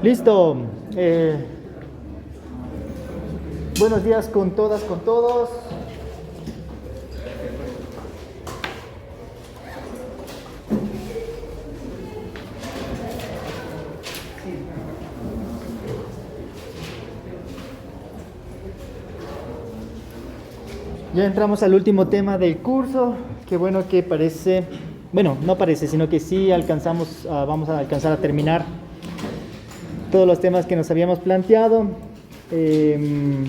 Listo. Buenos días con todas, con todos. Ya entramos al último tema del curso. Qué bueno que parece, bueno, no parece, sino que sí vamos a alcanzar a terminar todos los temas que nos habíamos planteado. El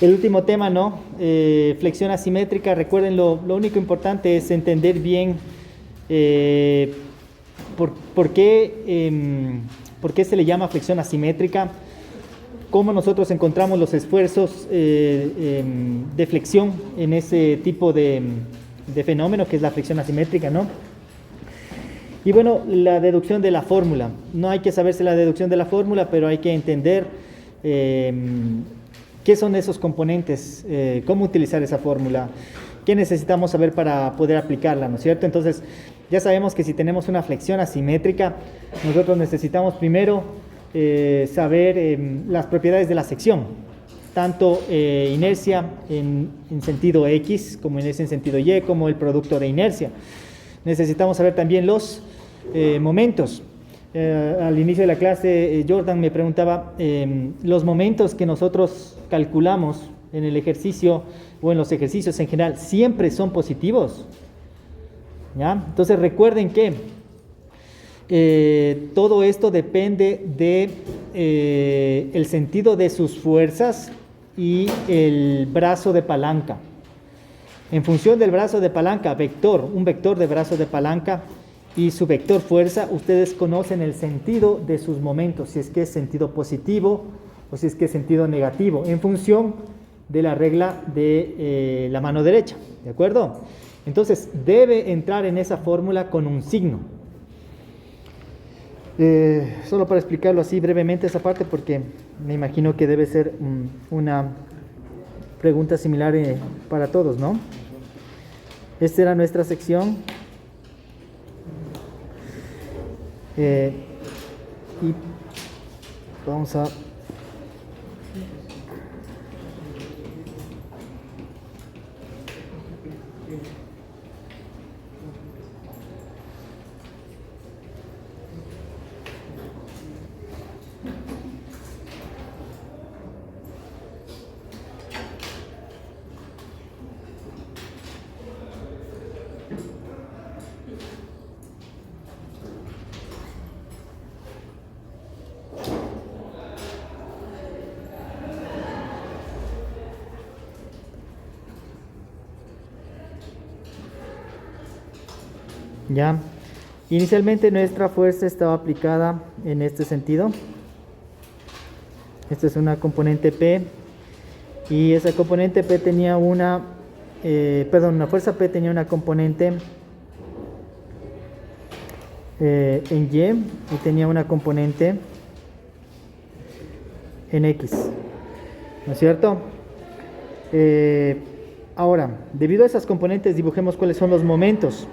último tema, ¿no? Flexión asimétrica. Recuerden, lo único importante es entender bien por qué se le llama flexión asimétrica, cómo nosotros encontramos los esfuerzos de flexión en ese tipo de fenómeno que es la flexión asimétrica, ¿no? Y bueno, la deducción de la fórmula. No hay que saberse la deducción de la fórmula, pero hay que entender qué son esos componentes, cómo utilizar esa fórmula, qué necesitamos saber para poder aplicarla, ¿no es cierto? Entonces, ya sabemos que si tenemos una flexión asimétrica, nosotros necesitamos primero saber las propiedades de la sección, tanto inercia en sentido X como inercia en sentido Y, como el producto de inercia. Necesitamos saber también los momentos. Al inicio de la clase, Jordan me preguntaba, los momentos que nosotros calculamos en el ejercicio o en los ejercicios en general, ¿siempre son positivos? ¿Ya? Entonces recuerden que todo esto depende de el sentido de sus fuerzas y el brazo de palanca. En función del brazo de palanca, un vector de brazo de palanca y su vector fuerza, ustedes conocen el sentido de sus momentos, si es que es sentido positivo o si es que es sentido negativo, en función de la regla de la mano derecha, ¿de acuerdo? Entonces, debe entrar en esa fórmula con un signo. Solo para explicarlo así brevemente esa parte, porque me imagino que debe ser una pregunta similar para todos, ¿no? Esta era nuestra sección. Y vamos a ya. Inicialmente nuestra fuerza estaba aplicada en este sentido. Esta es una componente P y esa componente P tenía una fuerza P tenía una componente en Y y tenía una componente en X, ¿no es cierto? Ahora, debido a esas componentes, dibujemos cuáles son los momentos.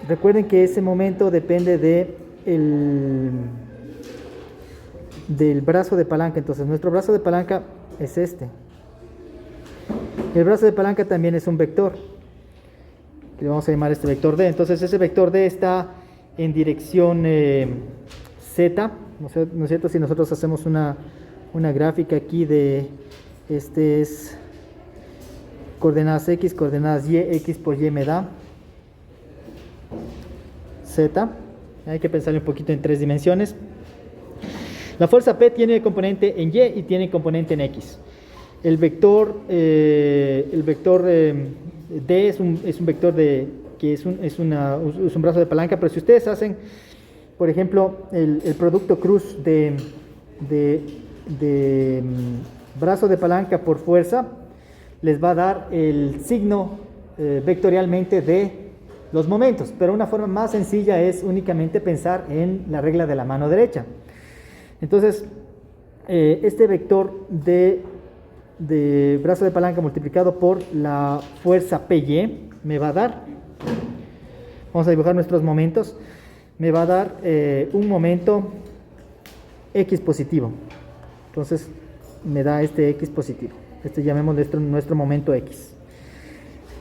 Recuerden que ese momento depende del brazo de palanca. Entonces nuestro brazo de palanca es este. El brazo de palanca también es un vector, que le vamos a llamar este vector D. Entonces ese vector D está en dirección Z, ¿no es cierto? Si nosotros hacemos una gráfica aquí de este es coordenadas X, coordenadas Y, X por Y me da Z. Hay que pensarle un poquito en tres dimensiones. La fuerza P tiene componente en Y y tiene componente en X. El vector D es un vector que es un brazo de palanca, pero si ustedes hacen, por ejemplo, el producto cruz de brazo de palanca por fuerza, les va a dar el signo vectorialmente de los momentos, pero una forma más sencilla es únicamente pensar en la regla de la mano derecha. Entonces, este vector de brazo de palanca multiplicado por la fuerza PY me va a dar Vamos a dibujar nuestros momentos. Me va a dar un momento X positivo. Entonces me da este X positivo. Este llamémosle nuestro momento X.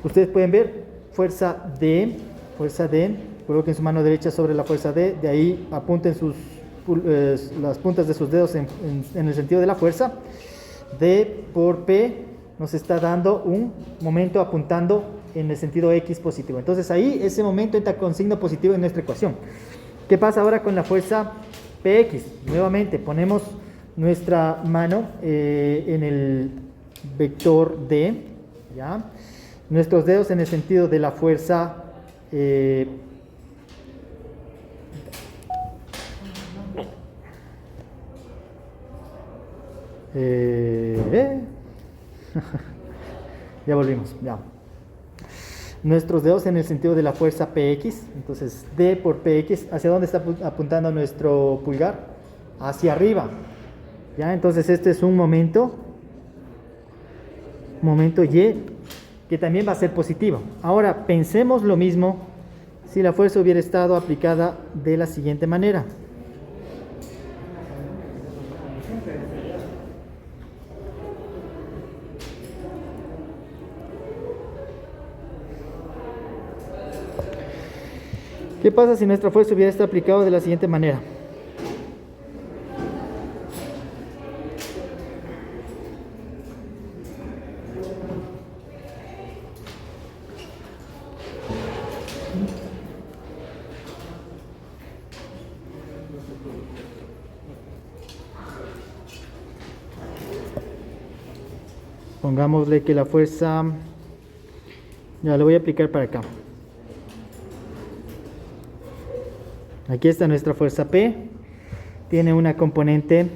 Ustedes pueden ver fuerza D, coloquen su mano derecha sobre la fuerza D, de ahí apunten las puntas de sus dedos en el sentido de la fuerza. D por P nos está dando un momento apuntando en el sentido X positivo. Entonces ahí ese momento entra con signo positivo en nuestra ecuación. ¿Qué pasa ahora con la fuerza PX? Nuevamente ponemos nuestra mano en el vector D, ¿ya? Nuestros dedos en el sentido de la fuerza ya volvimos, ya. Nuestros dedos en el sentido de la fuerza PX, entonces D por PX, ¿hacia dónde está apuntando nuestro pulgar? Hacia arriba, ¿ya? Entonces este es un momento Y, que también va a ser positivo. Ahora, pensemos lo mismo si la fuerza hubiera estado aplicada de la siguiente manera. ¿Qué pasa si nuestra fuerza hubiera estado aplicada de la siguiente manera? Pongámosle que la fuerza, ya lo voy a aplicar para acá. Aquí está nuestra fuerza P, tiene una componente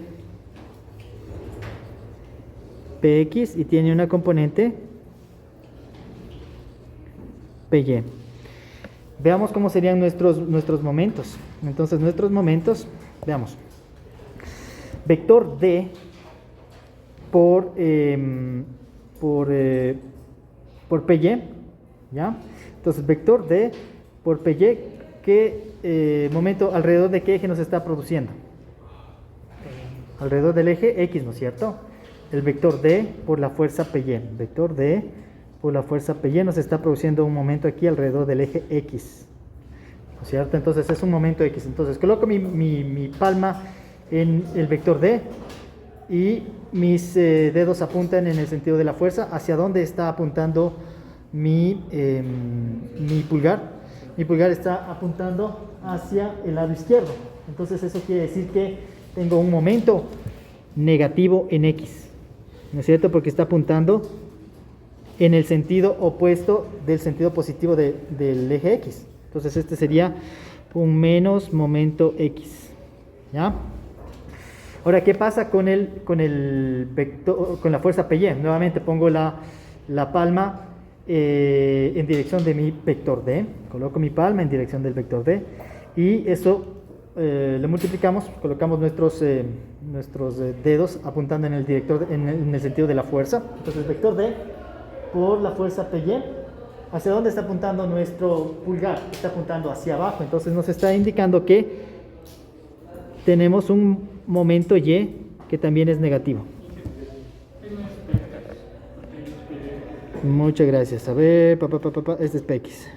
PX y tiene una componente PY. Veamos cómo serían nuestros momentos. Entonces nuestros momentos, veamos. Vector D por PY, ¿ya? Entonces vector D por PY, ¿qué momento alrededor de qué eje nos está produciendo? Alrededor del eje X, ¿no es cierto? El vector D por la fuerza PY. Vector D por la fuerza PY nos está produciendo un momento aquí alrededor del eje X, ¿no es cierto? Entonces es un momento X. Entonces coloco mi palma en el vector D y mis dedos apuntan en el sentido de la fuerza. ¿Hacia dónde está apuntando mi pulgar? Mi pulgar está apuntando hacia el lado izquierdo. Entonces eso quiere decir que tengo un momento negativo en X, ¿no es cierto? Porque está apuntando en el sentido opuesto del sentido positivo del eje X. Entonces este sería un menos momento X, ¿ya? Ahora, ¿qué pasa con el vector, con la fuerza PY? Nuevamente pongo la palma en dirección de mi vector D. Coloco mi palma en dirección del vector D. Y eso lo multiplicamos, colocamos nuestros dedos apuntando en el sentido de la fuerza. Entonces, vector D por la fuerza PY. ¿Hacia dónde está apuntando nuestro pulgar? Está apuntando hacia abajo. Entonces, nos está indicando que tenemos un momento Y que también es negativo. Muchas gracias. A ver, este es PX.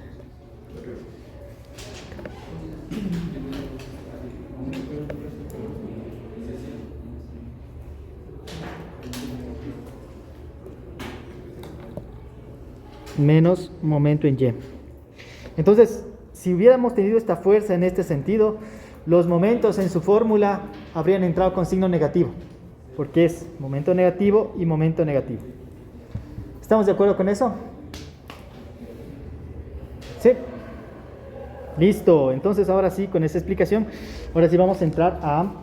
Menos momento en Y. Entonces, si hubiéramos tenido esta fuerza en este sentido, los momentos en su fórmula habrían entrado con signo negativo, porque es momento negativo y momento negativo. ¿Estamos de acuerdo con eso? ¿Sí? Listo. Entonces, ahora sí, con esa explicación, ahora sí vamos a entrar a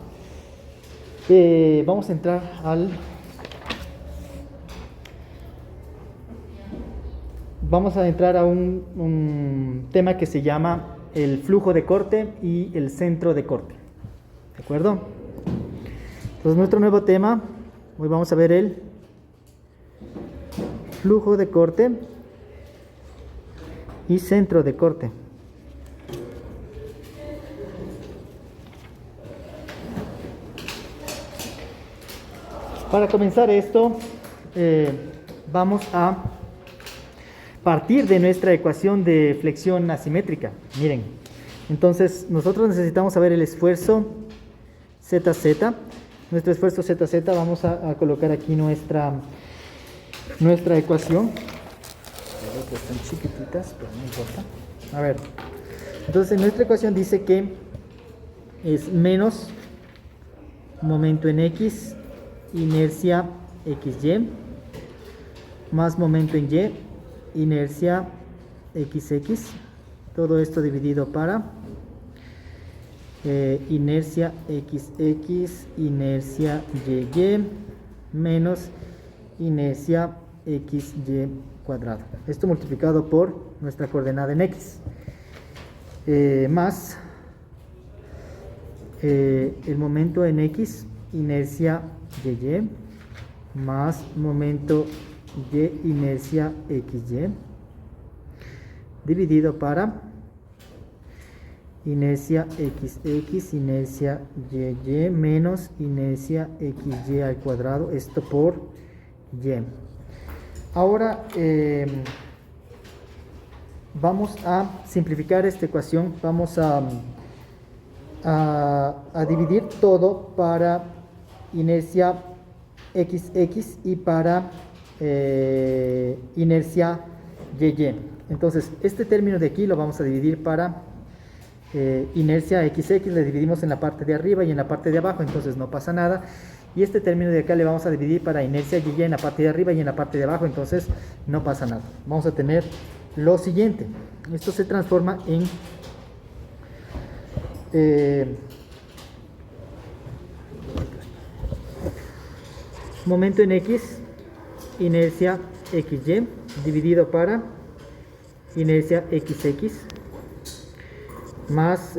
un tema que se llama el flujo de corte y el centro de corte. ¿De acuerdo? Entonces, nuestro nuevo tema, hoy vamos a ver el flujo de corte y centro de corte. Para comenzar esto, vamos a partir de nuestra ecuación de flexión asimétrica. Miren, entonces nosotros necesitamos saber el esfuerzo ZZ. Nuestro esfuerzo ZZ, vamos a colocar aquí nuestra ecuación. Están chiquititas, pero no importa. A ver, entonces nuestra ecuación dice que es menos momento en X, inercia XY, más momento en Y, inercia XX, todo esto dividido para inercia XX, inercia YY, menos inercia XY cuadrado. Esto multiplicado por nuestra coordenada en X, más el momento en X, inercia YY, más momento Y, inercia XY, dividido para inercia XX, inercia YY, menos inercia XY al cuadrado, esto por Y. Ahora vamos a simplificar esta ecuación, vamos a dividir todo para inercia XX y para inercia YY. Entonces, este término de aquí lo vamos a dividir para inercia XX, le dividimos en la parte de arriba y en la parte de abajo, entonces no pasa nada. Y este término de acá le vamos a dividir para inercia YY en la parte de arriba y en la parte de abajo, entonces no pasa nada. Vamos a tener lo siguiente. Esto se transforma en momento en X, inercia XY, dividido para inercia XX, más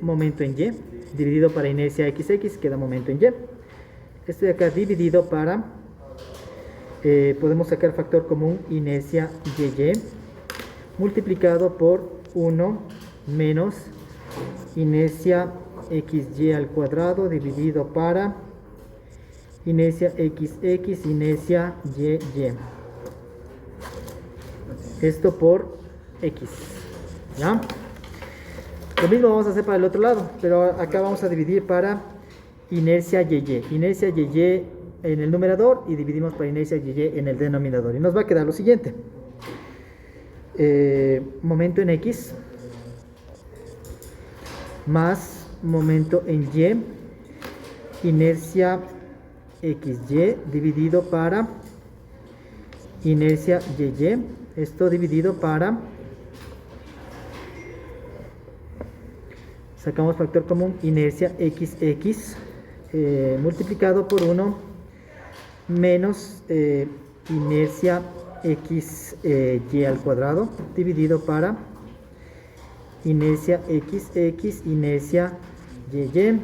momento en Y, dividido para inercia XX, queda momento en Y. Este de acá dividido para, podemos sacar factor común, inercia YY, multiplicado por 1 menos inercia XY al cuadrado, dividido para inercia XX, inercia YY. Esto por X. ¿Ya? Lo mismo vamos a hacer para el otro lado, pero acá vamos a dividir para inercia YY. Inercia YY en el numerador y dividimos para inercia YY en el denominador. Y nos va a quedar lo siguiente. Momento en X más momento en Y, inercia XY dividido para inercia YY, esto dividido para, sacamos factor común, inercia XX multiplicado por 1 menos inercia XY al cuadrado, dividido para inercia XX, inercia YY,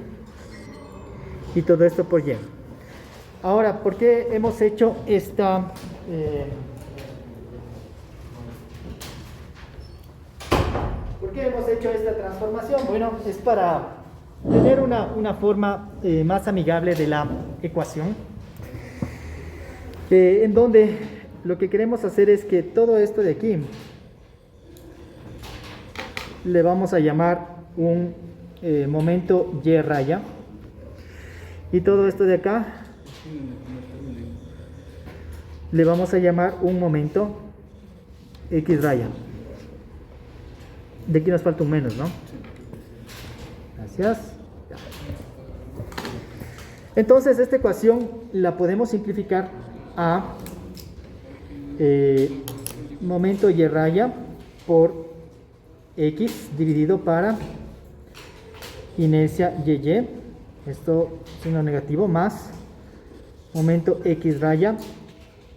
y todo esto por Y. Ahora, ¿por qué hemos hecho esta transformación? Bueno, es para tener una forma más amigable de la ecuación, en donde lo que queremos hacer es que todo esto de aquí le vamos a llamar un momento Y raya, y todo esto de acá le vamos a llamar un momento X raya. De aquí nos falta un menos, ¿no? Gracias. Entonces esta ecuación la podemos simplificar a momento Y raya por X dividido para inercia YY, esto signo negativo, más momento X raya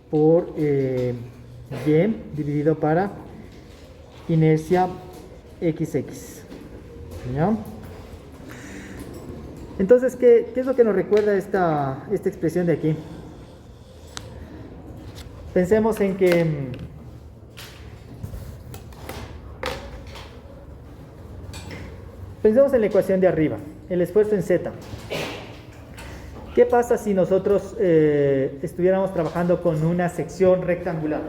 por Y dividido para inercia XX. ¿Ya? Entonces, ¿qué es lo que nos recuerda esta expresión de aquí? Pensemos en que pensemos en la ecuación de arriba, el esfuerzo en Z. ¿Qué pasa si nosotros estuviéramos trabajando con una sección rectangular?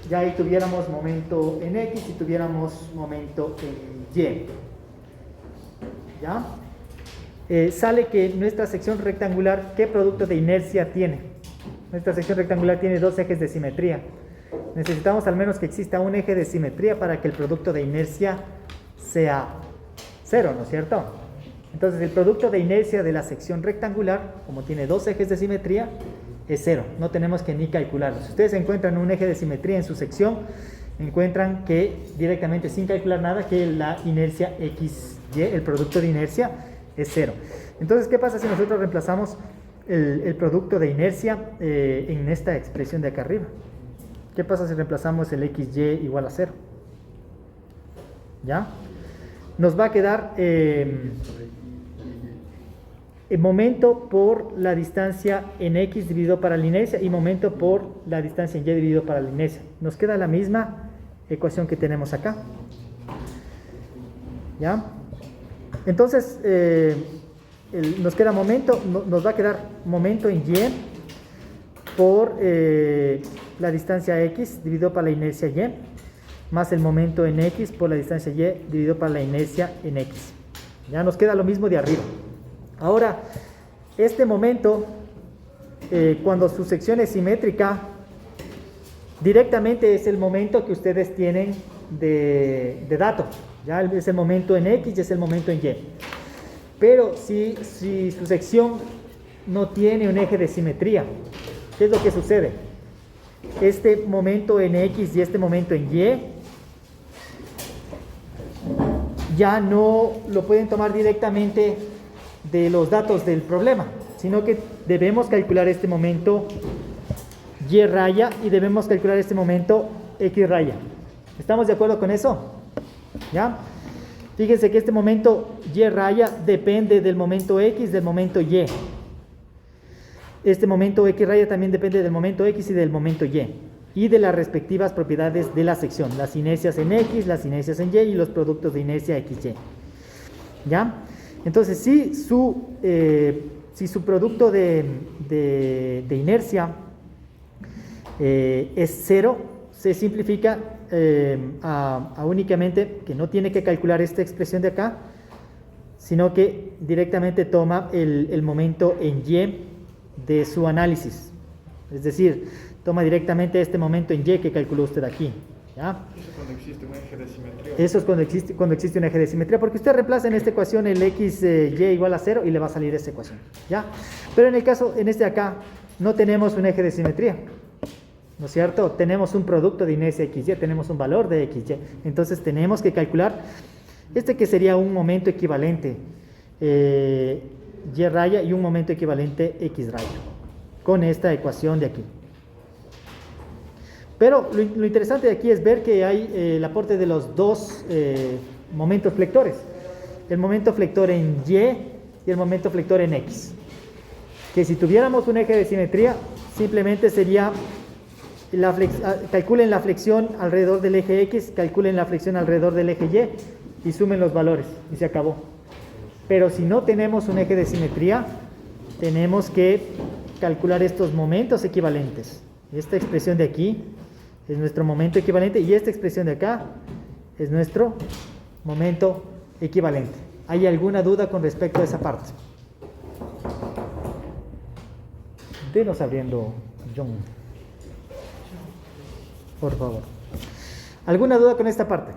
Ya ahí tuviéramos momento en X y tuviéramos momento en Y. ¿Ya? Sale que nuestra sección rectangular, ¿qué producto de inercia tiene? Nuestra sección rectangular tiene dos ejes de simetría. Necesitamos al menos que exista un eje de simetría para que el producto de inercia sea cero, ¿no es cierto? Entonces el producto de inercia de la sección rectangular, como tiene dos ejes de simetría, es cero. No tenemos que ni calcularlo. Si ustedes encuentran un eje de simetría en su sección, encuentran que directamente sin calcular nada, que la inercia XY, el producto de inercia, es cero. Entonces, ¿qué pasa si nosotros reemplazamos el producto de inercia en esta expresión de acá arriba? ¿Qué pasa si reemplazamos el XY igual a 0? ¿Ya? Nos va a quedar el momento por la distancia en X dividido para la inercia y momento por la distancia en Y dividido para la inercia. Nos queda la misma ecuación que tenemos acá. ¿Ya? Entonces, nos queda momento, nos va a quedar momento en Y por la distancia X dividido para la inercia Y, más el momento en X por la distancia Y dividido para la inercia en X. Ya nos queda lo mismo de arriba. Ahora, este momento, cuando su sección es simétrica, directamente es el momento que ustedes tienen de dato. Ya es el momento en X y es el momento en Y. Pero si su sección no tiene un eje de simetría, ¿qué es lo que sucede? Este momento en X y este momento en Y ya no lo pueden tomar directamente de los datos del problema, sino que debemos calcular este momento Y raya y debemos calcular este momento X raya. ¿Estamos de acuerdo con eso? ¿Ya? Fíjense que este momento Y raya depende del momento X, del momento Y. Este momento X raya también depende del momento X y del momento Y. Y de las respectivas propiedades de la sección. Las inercias en X, las inercias en Y y los productos de inercia XY. ¿Ya? Entonces, si su producto de inercia es cero, se simplifica a únicamente que no tiene que calcular esta expresión de acá, sino que directamente toma el momento en Y de su análisis. Es decir, toma directamente este momento en Y que calculó usted aquí. ¿Ya? Eso es cuando existe un eje de simetría. Eso es cuando existe un eje de simetría, porque usted reemplaza en esta ecuación el XY igual a 0 y le va a salir esta ecuación. ¿Ya? Pero en el caso, en este de acá, no tenemos un eje de simetría, ¿no es cierto? Tenemos un producto de inercia XY, tenemos un valor de XY. Entonces tenemos que calcular que sería un momento equivalente Y raya y un momento equivalente X raya, con esta ecuación de aquí. Pero lo interesante de aquí es ver que hay el aporte de los dos momentos flectores. El momento flector en Y y el momento flector en X. Que si tuviéramos un eje de simetría, simplemente sería, calculen la flexión alrededor del eje X, calculen la flexión alrededor del eje Y y sumen los valores y se acabó. Pero si no tenemos un eje de simetría, tenemos que calcular estos momentos equivalentes. Esta expresión de aquí es nuestro momento equivalente y esta expresión de acá es nuestro momento equivalente. ¿Hay alguna duda con respecto a esa parte? Denos abriendo, John. Por favor. ¿Alguna duda con esta parte?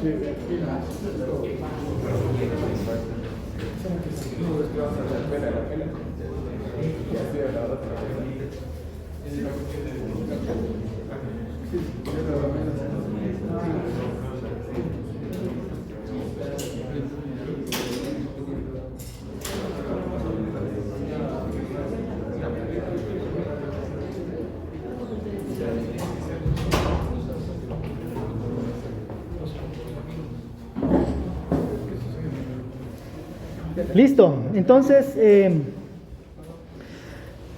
Sí, pilas. No, es que vamos a hacer la pena. Y así a la otra. Listo, entonces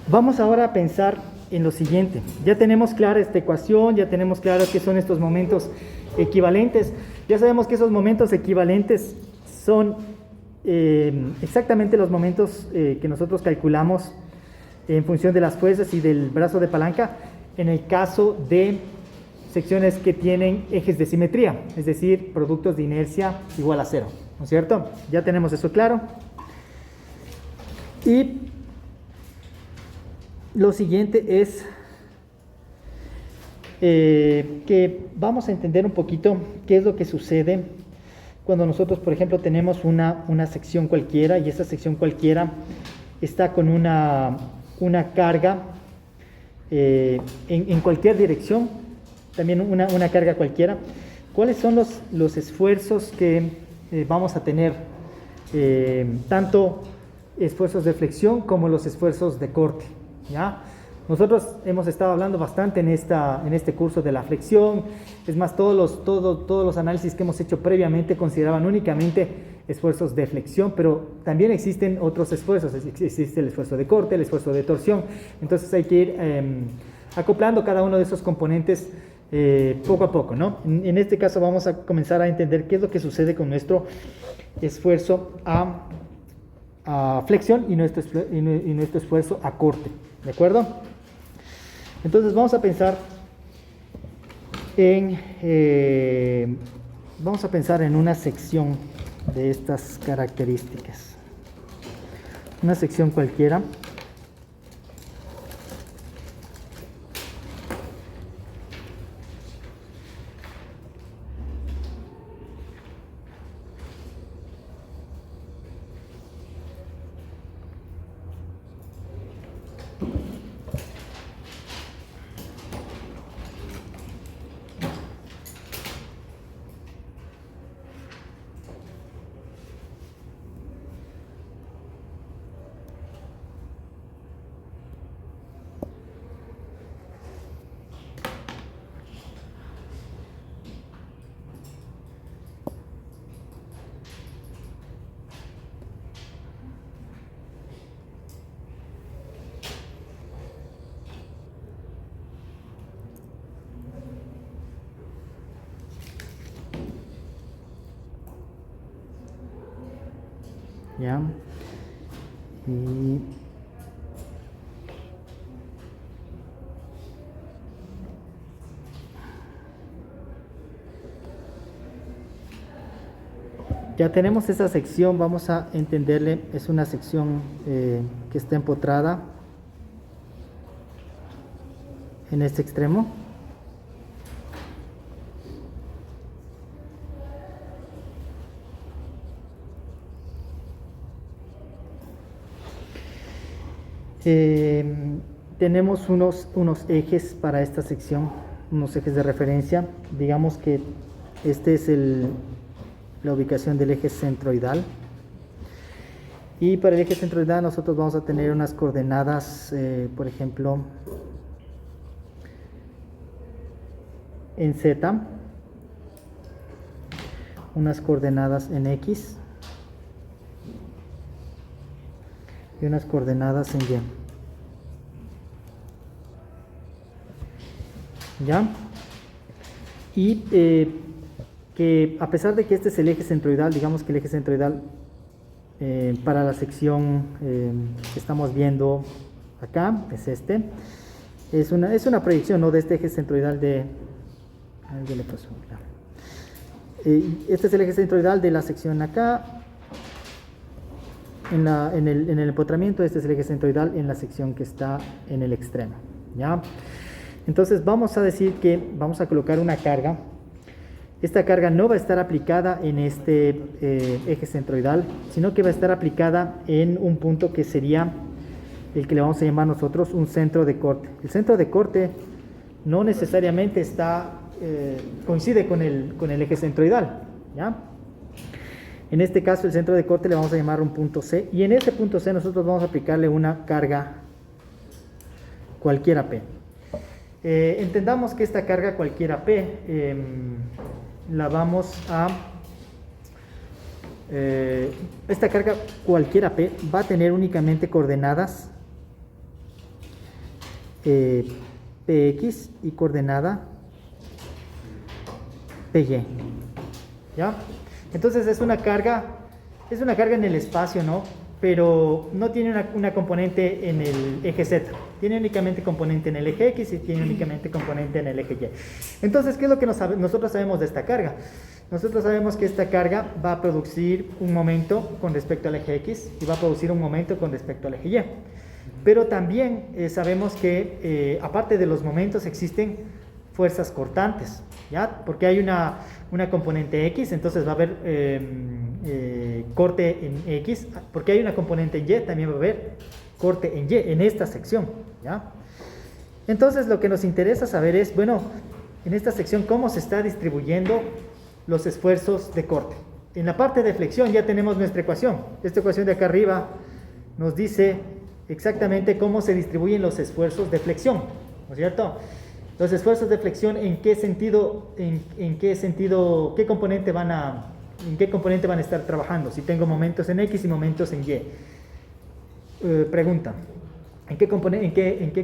vamos ahora a pensar en lo siguiente. Ya tenemos clara esta ecuación, ya tenemos claro qué son estos momentos equivalentes. Ya sabemos que esos momentos equivalentes son exactamente los momentos que nosotros calculamos en función de las fuerzas y del brazo de palanca en el caso de secciones que tienen ejes de simetría, es decir, productos de inercia igual a cero, ¿no es cierto? Ya tenemos eso claro. Y lo siguiente es que vamos a entender un poquito qué es lo que sucede cuando nosotros, por ejemplo, tenemos una sección cualquiera y esa sección cualquiera está con una carga en cualquier dirección, también una carga cualquiera. ¿Cuáles son los esfuerzos que vamos a tener? Tanto esfuerzos de flexión como los esfuerzos de corte, ¿ya? Nosotros hemos estado hablando bastante en este curso de la flexión. Es más, todos los análisis que hemos hecho previamente consideraban únicamente esfuerzos de flexión, pero también existen otros esfuerzos. Existe el esfuerzo de corte, el esfuerzo de torsión. Entonces hay que ir acoplando cada uno de esos componentes poco a poco, ¿no? En este caso vamos a comenzar a entender qué es lo que sucede con nuestro esfuerzo a flexión y nuestro esfuerzo a corte, ¿de acuerdo? Entonces vamos a pensar en una sección de estas características, una sección cualquiera. ¿Ya? Y ya tenemos esa sección, vamos a entenderle, es una sección que está empotrada en este extremo. Tenemos unos ejes para esta sección, unos ejes de referencia. Digamos que este es la ubicación del eje centroidal. Y para el eje centroidal nosotros vamos a tener unas coordenadas, por ejemplo, en Z, unas coordenadas en X y unas coordenadas en Y. ¿Ya? Y que a pesar de que este es el eje centroidal, digamos que el eje centroidal para la sección que estamos viendo acá es este. Es una proyección, ¿no?, de este eje centroidal de... ¿Qué le pasó? Este es el eje centroidal de la sección acá. En el empotramiento, este es el eje centroidal en la sección que está en el extremo, ¿ya? Entonces vamos a decir que vamos a colocar una carga esta carga no va a estar aplicada en este eje centroidal, sino que va a estar aplicada en un punto que sería el que le vamos a llamar nosotros un centro de corte. El centro de corte no necesariamente coincide con el eje centroidal, ¿ya? En este caso el centro de corte le vamos a llamar un punto C, y en ese punto C nosotros vamos a aplicarle una carga cualquiera P. Entendamos que esta carga cualquiera P la vamos a... esta carga cualquiera P va a tener únicamente coordenadas Px y coordenada Py. ¿Ya? Entonces es una carga en el espacio, ¿no? Pero no tiene una componente en el eje Z, tiene únicamente componente en el eje X y tiene únicamente componente en el eje Y. Entonces, ¿qué es lo que nosotros sabemos de esta carga? Nosotros sabemos que esta carga va a producir un momento con respecto al eje X y va a producir un momento con respecto al eje Y. Pero también sabemos que aparte de los momentos existen fuerzas cortantes, ¿ya? Porque hay una componente X, entonces va a haber corte en X, porque hay una componente en Y, también va a haber corte en Y, en esta sección, ¿ya? Entonces lo que nos interesa saber es, bueno, en esta sección cómo se está distribuyendo los esfuerzos de corte. En la parte de flexión ya tenemos nuestra ecuación. Esta ecuación de acá arriba nos dice exactamente cómo se distribuyen los esfuerzos de flexión, ¿no es cierto? Los esfuerzos de flexión, ¿en qué sentido, qué componente van a estar trabajando? Si tengo momentos en X y momentos en Y. Pregunta, ¿en qué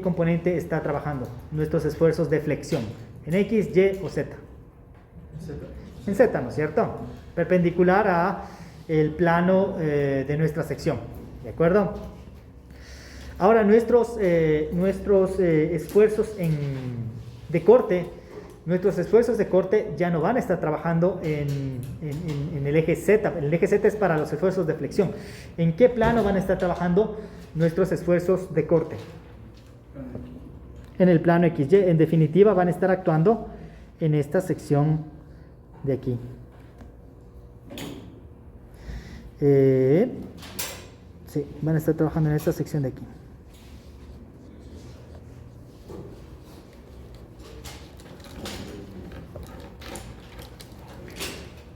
componente está trabajando nuestros esfuerzos de flexión? ¿En X, Y o Z? En Z, ¿no es cierto? Perpendicular a el plano de nuestra sección, ¿de acuerdo? Ahora, nuestros esfuerzos de corte, ya no van a estar trabajando en el eje Z. El eje Z es para los esfuerzos de flexión. ¿En qué plano van a estar trabajando nuestros esfuerzos de corte? En el plano XY. En definitiva, van a estar actuando en esta sección de aquí. Sí, van a estar trabajando en esta sección de aquí.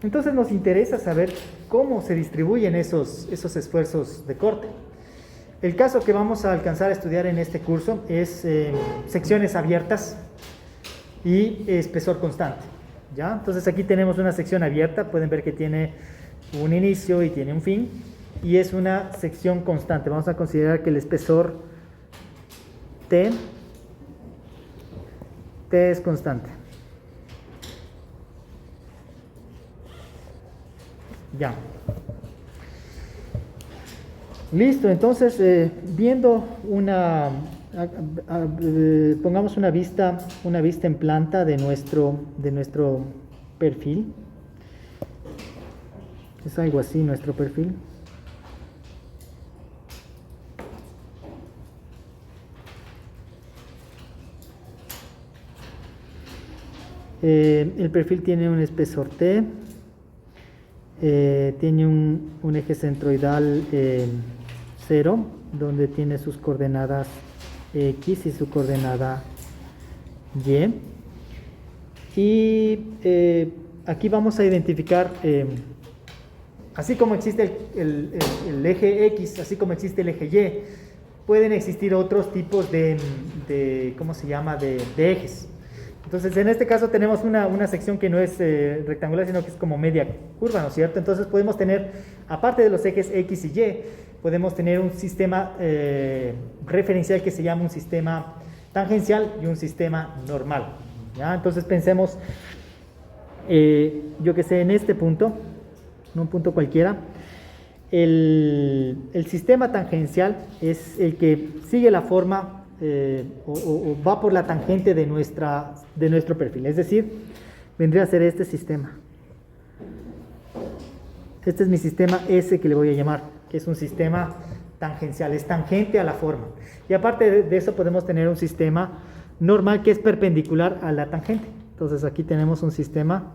Entonces nos interesa saber cómo se distribuyen esos esfuerzos de corte. El caso que vamos a alcanzar a estudiar en este curso es secciones abiertas y espesor constante, ¿ya? Entonces aquí tenemos una sección abierta, pueden ver que tiene un inicio y tiene un fin, y es una sección constante. Vamos a considerar que el espesor T es constante. Ya. Listo, entonces viendo pongamos una vista en planta de nuestro perfil. Es algo así nuestro perfil. El perfil tiene un espesor T. Tiene un eje centroidal 0, donde tiene sus coordenadas X y su coordenada Y. Y aquí vamos a identificar, así como existe el eje X, así como existe el eje Y, pueden existir otros tipos ¿cómo se llama?, de ejes. Entonces, en este caso tenemos una sección que no es rectangular, sino que es como media curva, ¿no es cierto? Entonces podemos tener, aparte de los ejes X y Y, podemos tener un sistema referencial que se llama un sistema tangencial y un sistema normal, ¿ya? Entonces pensemos, yo que sé, en este punto, en un punto cualquiera, el sistema tangencial es el que sigue la forma o va por la tangente de nuestro perfil, es decir, vendría a ser este sistema. Este es mi sistema S, que le voy a llamar, que es un sistema tangencial, es tangente a la forma. Y aparte de eso podemos tener un sistema normal que es perpendicular a la tangente. Entonces aquí tenemos un sistema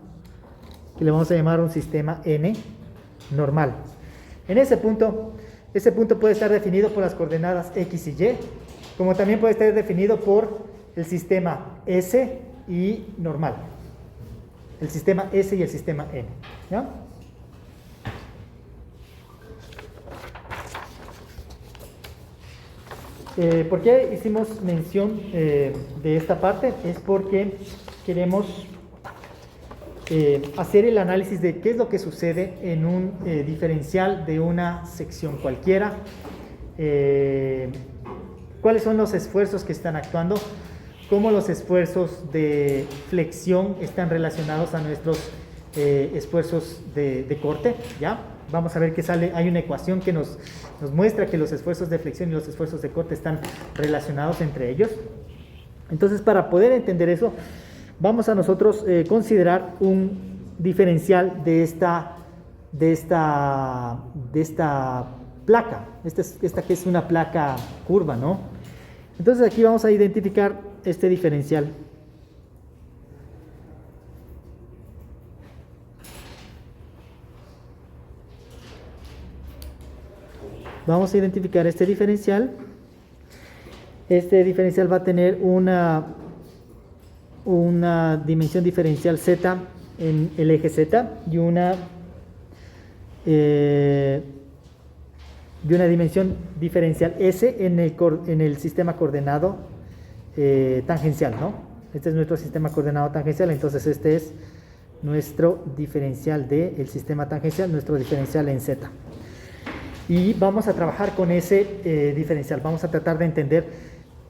que le vamos a llamar un sistema N normal. En ese punto puede estar definido por las coordenadas X y Y, como también puede estar definido por el sistema S y normal. El sistema S y el sistema N. ¿Ya? ¿Por qué hicimos mención de esta parte? Es porque queremos hacer el análisis de qué es lo que sucede en un diferencial de una sección cualquiera, cuáles son los esfuerzos que están actuando, cómo los esfuerzos de flexión están relacionados a nuestros esfuerzos de corte, ¿ya? Vamos a ver que sale, hay una ecuación que nos muestra que los esfuerzos de flexión y los esfuerzos de corte están relacionados entre ellos. Entonces, para poder entender eso, vamos a nosotros considerar un diferencial de esta placa, esta que es una placa curva, ¿no? Entonces aquí vamos a identificar este diferencial. Vamos a identificar este diferencial. Este diferencial va a tener una dimensión diferencial z en el eje z y una dimensión diferencial s en el sistema coordenado tangencial, ¿no? Este es nuestro sistema coordenado tangencial, entonces este es nuestro diferencial del sistema tangencial, nuestro diferencial en z. Y vamos a trabajar con ese diferencial, vamos a tratar de entender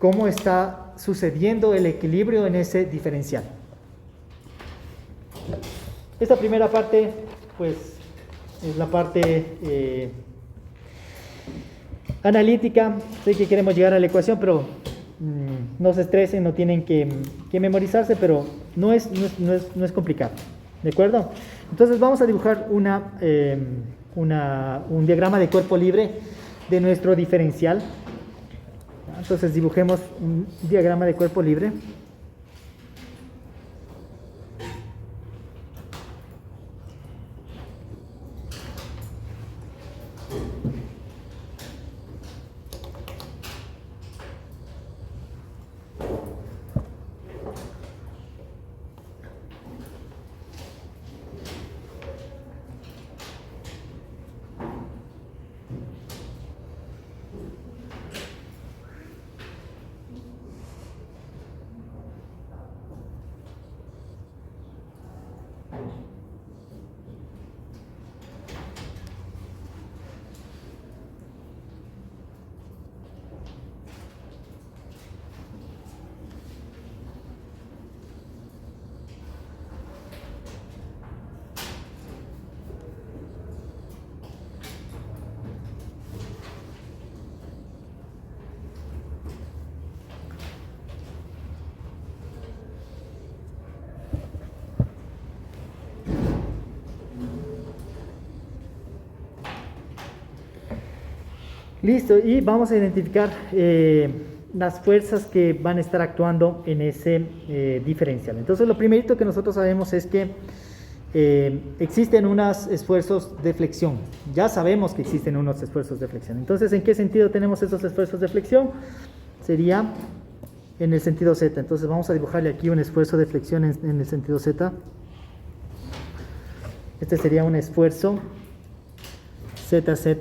cómo está sucediendo el equilibrio en ese diferencial. Esta primera parte, pues, es la parte analítica. Sé que queremos llegar a la ecuación, pero no se estresen, no tienen que memorizarse, pero no es complicado, ¿de acuerdo? Entonces vamos a dibujar un diagrama de cuerpo libre de nuestro diferencial. Entonces dibujemos un diagrama de cuerpo libre. Listo, y vamos a identificar las fuerzas que van a estar actuando en ese diferencial. Entonces, lo primerito que nosotros sabemos es que existen unos esfuerzos de flexión. Ya sabemos que existen unos esfuerzos de flexión. Entonces, ¿en qué sentido tenemos esos esfuerzos de flexión? Sería en el sentido Z. Entonces, vamos a dibujarle aquí un esfuerzo de flexión en el sentido Z. Este sería un esfuerzo ZZ.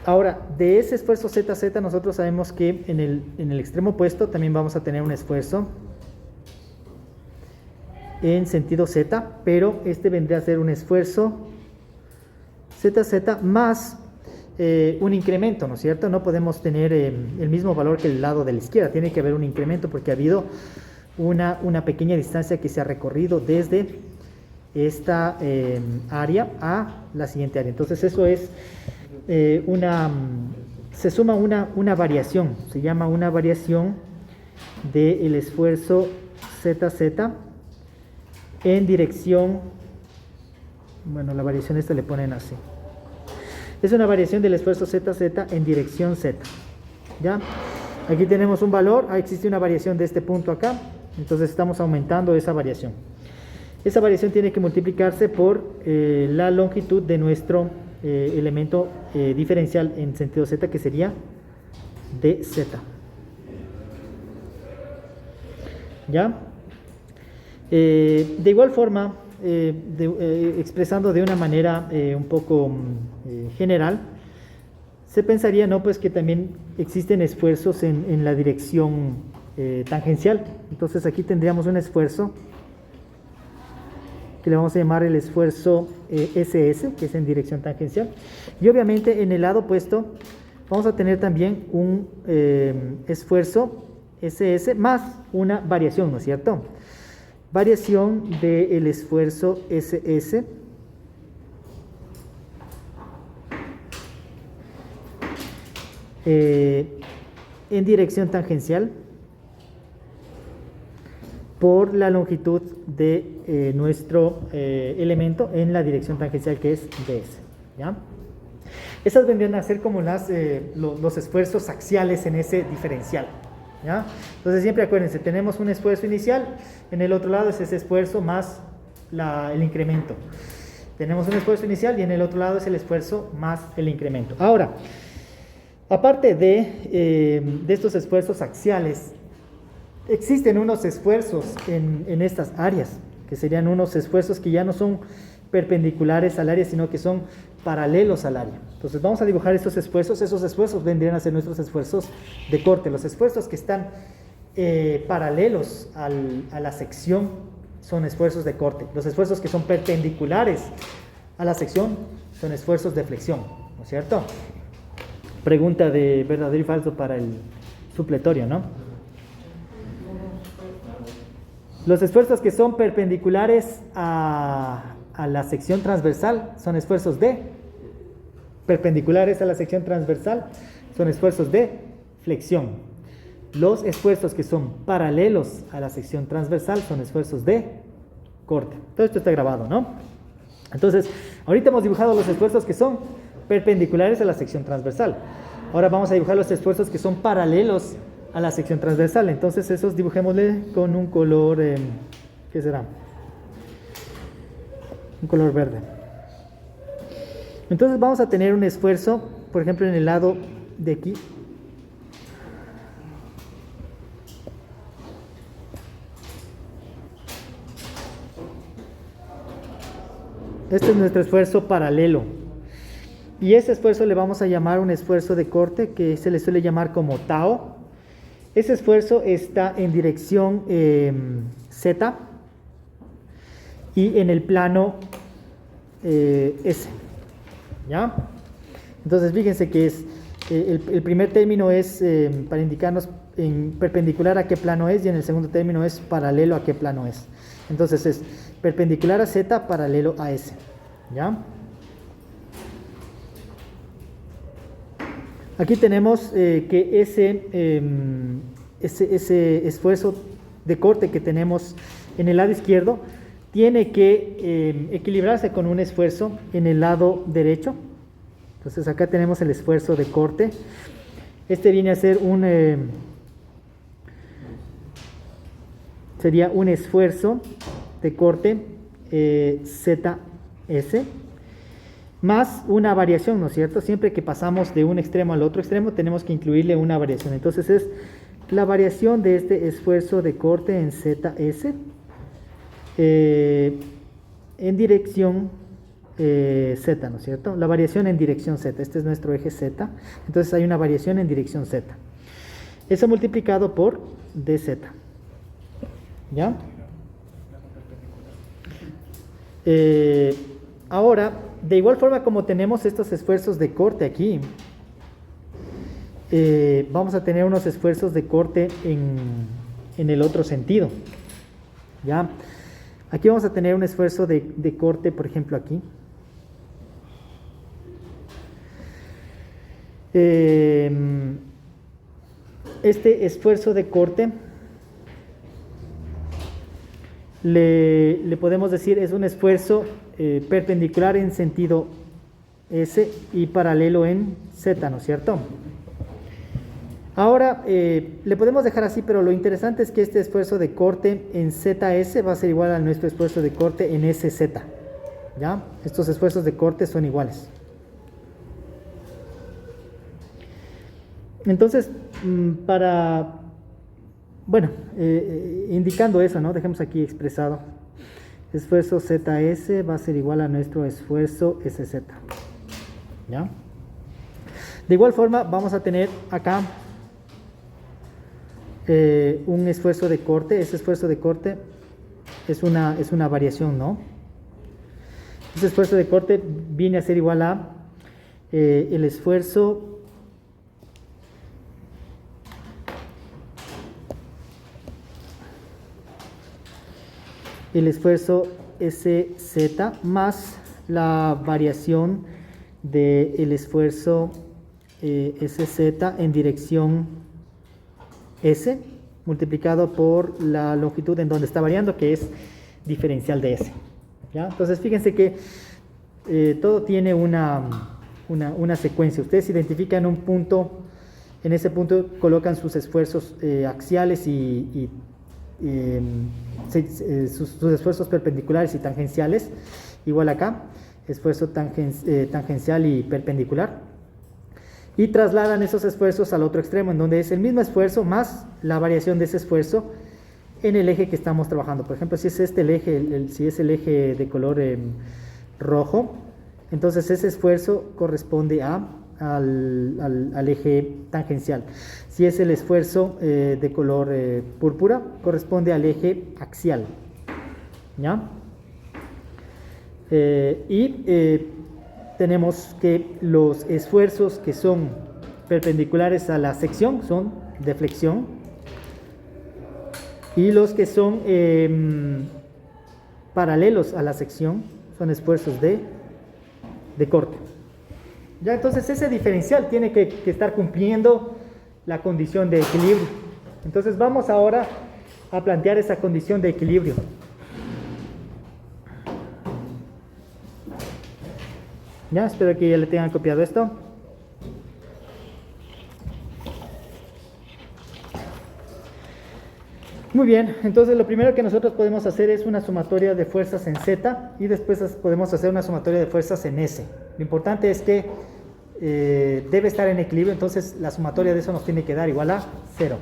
Ahora, de ese esfuerzo ZZ nosotros sabemos que en el extremo opuesto también vamos a tener un esfuerzo en sentido Z, pero este vendría a ser un esfuerzo ZZ más un incremento, ¿no es cierto? No podemos tener el mismo valor que el lado de la izquierda, tiene que haber un incremento porque ha habido una pequeña distancia que se ha recorrido desde esta área a la siguiente área. Entonces eso es se suma una variación, se llama una variación del esfuerzo ZZ en dirección, bueno, la variación esta le ponen así, es una variación del esfuerzo ZZ en dirección Z, ¿ya? Aquí tenemos un valor, existe una variación de este punto acá Entonces estamos aumentando esa variación. Esa variación tiene que multiplicarse por la longitud de nuestro elemento diferencial en sentido z, que sería dz. ¿Ya? De igual forma, expresando de una manera un poco general, se pensaría, ¿no?, pues que también existen esfuerzos en la dirección tangencial. Entonces aquí tendríamos un esfuerzo que le vamos a llamar el esfuerzo SS, que es en dirección tangencial. Y obviamente en el lado opuesto vamos a tener también un esfuerzo SS más una variación, ¿no es cierto? Variación del esfuerzo SS en dirección tangencial por la longitud de nuestro elemento en la dirección tangencial, que es ds. ¿Ya? Esas vendrían a ser como los esfuerzos axiales en ese diferencial. ¿Ya? Entonces siempre acuérdense, tenemos un esfuerzo inicial, en el otro lado es ese esfuerzo más el incremento. Tenemos un esfuerzo inicial y en el otro lado es el esfuerzo más el incremento. Ahora, aparte de estos esfuerzos axiales, existen unos esfuerzos en estas áreas, que serían unos esfuerzos que ya no son perpendiculares al área, sino que son paralelos al área. Entonces vamos a dibujar esos esfuerzos vendrían a ser nuestros esfuerzos de corte. Los esfuerzos que están paralelos a la sección son esfuerzos de corte. Los esfuerzos que son perpendiculares a la sección son esfuerzos de flexión, ¿no es cierto? Pregunta de verdadero y falso para el supletorio, ¿no? Los esfuerzos que son perpendiculares a la sección transversal son esfuerzos perpendiculares a la sección transversal son esfuerzos de flexión. Los esfuerzos que son paralelos a la sección transversal son esfuerzos de corte. Todo esto está grabado, ¿no? Entonces, ahorita hemos dibujado los esfuerzos que son perpendiculares a la sección transversal. Ahora vamos a dibujar los esfuerzos que son paralelos a la sección transversal. Entonces esos dibujémosle con un color, ¿qué será? Un color verde. Entonces vamos a tener un esfuerzo, por ejemplo, en el lado de aquí. Este es nuestro esfuerzo paralelo. Y ese esfuerzo le vamos a llamar un esfuerzo de corte, que se le suele llamar como tau. Ese esfuerzo está en dirección Z y en el plano S. ¿Ya? Entonces fíjense que es el primer término es para indicarnos en perpendicular a qué plano es, y en el segundo término es paralelo a qué plano es. Entonces es perpendicular a Z, paralelo a S. ¿Ya? Aquí tenemos que ese esfuerzo de corte que tenemos en el lado izquierdo tiene que equilibrarse con un esfuerzo en el lado derecho. Entonces acá tenemos el esfuerzo de corte. Este viene a ser sería un esfuerzo de corte ZS más una variación, ¿no es cierto? Siempre que pasamos de un extremo al otro extremo tenemos que incluirle una variación. Entonces es la variación de este esfuerzo de corte en ZS en dirección Z, ¿no es cierto? La variación en dirección Z, este es nuestro eje Z, entonces hay una variación en dirección Z. Eso multiplicado por dz. ¿Ya? Ahora, de igual forma como tenemos estos esfuerzos de corte aquí, vamos a tener unos esfuerzos de corte en el otro sentido. ¿Ya? Aquí vamos a tener un esfuerzo de corte, por ejemplo, aquí. Este esfuerzo de corte le podemos decir es un esfuerzo perpendicular en sentido S y paralelo en Z, ¿no es cierto? Ahora, le podemos dejar así, pero lo interesante es que este esfuerzo de corte en ZS va a ser igual a nuestro esfuerzo de corte en SZ. ¿Ya? Estos esfuerzos de corte son iguales. Entonces, bueno, indicando eso, ¿no? Dejemos aquí expresado. Esfuerzo ZS va a ser igual a nuestro esfuerzo SZ. ¿Ya? De igual forma, vamos a tener acá un esfuerzo de corte. Ese esfuerzo de corte es una variación, ¿no? Ese esfuerzo de corte viene a ser igual a el esfuerzo SZ más la variación del esfuerzo SZ en dirección S multiplicado por la longitud en donde está variando, que es diferencial de S. ¿Ya? Entonces fíjense que todo tiene una secuencia. Ustedes identifican un punto, en ese punto colocan sus esfuerzos axiales y sus esfuerzos perpendiculares y tangenciales, igual acá, esfuerzo tangencial y perpendicular, y trasladan esos esfuerzos al otro extremo, en donde es el mismo esfuerzo más la variación de ese esfuerzo en el eje que estamos trabajando. Por ejemplo, si es este el eje, si es el eje de color rojo, entonces ese esfuerzo corresponde al eje tangencial. Si es el esfuerzo de color púrpura, corresponde al eje axial. ¿Ya? Tenemos que los esfuerzos que son perpendiculares a la sección son de flexión, y los que son paralelos a la sección son esfuerzos de corte. Ya, entonces ese diferencial tiene que estar cumpliendo la condición de equilibrio. Entonces vamos ahora a plantear esa condición de equilibrio. Ya, espero que ya le tengan copiado esto. Muy bien, entonces lo primero que nosotros podemos hacer es una sumatoria de fuerzas en Z, y después podemos hacer una sumatoria de fuerzas en S. Lo importante es que debe estar en equilibrio, entonces la sumatoria de eso nos tiene que dar igual a 0.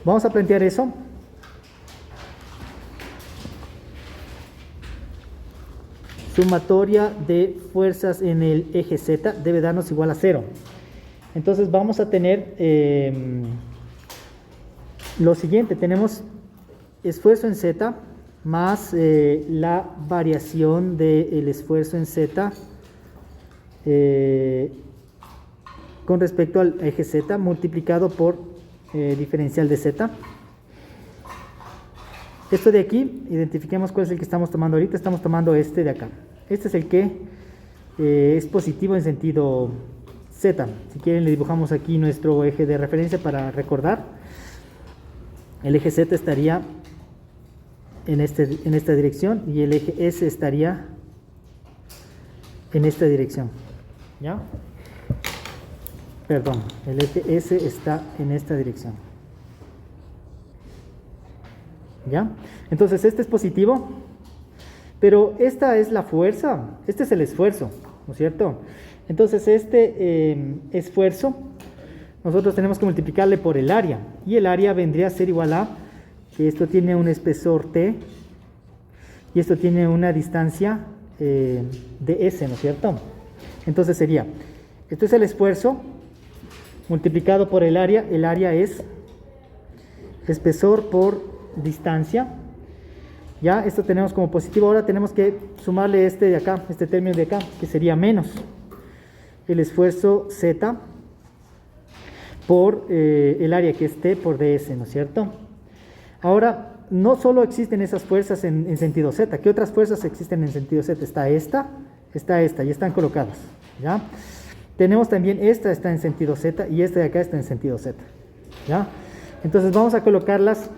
Vamos a plantear eso. Sumatoria de fuerzas en el eje Z debe darnos igual a 0. Entonces vamos a tener lo siguiente: tenemos esfuerzo en Z más la variación del esfuerzo en Z con respecto al eje Z multiplicado por diferencial de Z. Esto de aquí, identifiquemos cuál es el que estamos tomando ahorita. Estamos tomando este de acá. Este es el que es positivo en sentido Z. Si quieren, le dibujamos aquí nuestro eje de referencia para recordar. El eje Z estaría en esta dirección, y el eje S estaría en esta dirección. ¿Ya? Perdón, el eje S está en esta dirección. ¿Ya? Entonces este es positivo, pero esta es la fuerza, este es el esfuerzo, ¿no es cierto? Entonces este esfuerzo nosotros tenemos que multiplicarle por el área, y el área vendría a ser igual a que esto tiene un espesor T y esto tiene una distancia de S, ¿no es cierto? Entonces sería, esto es el esfuerzo multiplicado por el área es espesor por distancia. Ya, esto tenemos como positivo. Ahora tenemos que sumarle este de acá, este término de acá, que sería menos el esfuerzo Z por el área, que es T por ds, ¿no es cierto? Ahora, no solo existen esas fuerzas en sentido Z. ¿Qué otras fuerzas existen en sentido Z? Está esta, y están colocadas, ¿ya? Tenemos también esta, está en sentido Z, y esta de acá está en sentido Z, ¿ya? Entonces vamos a colocarlas.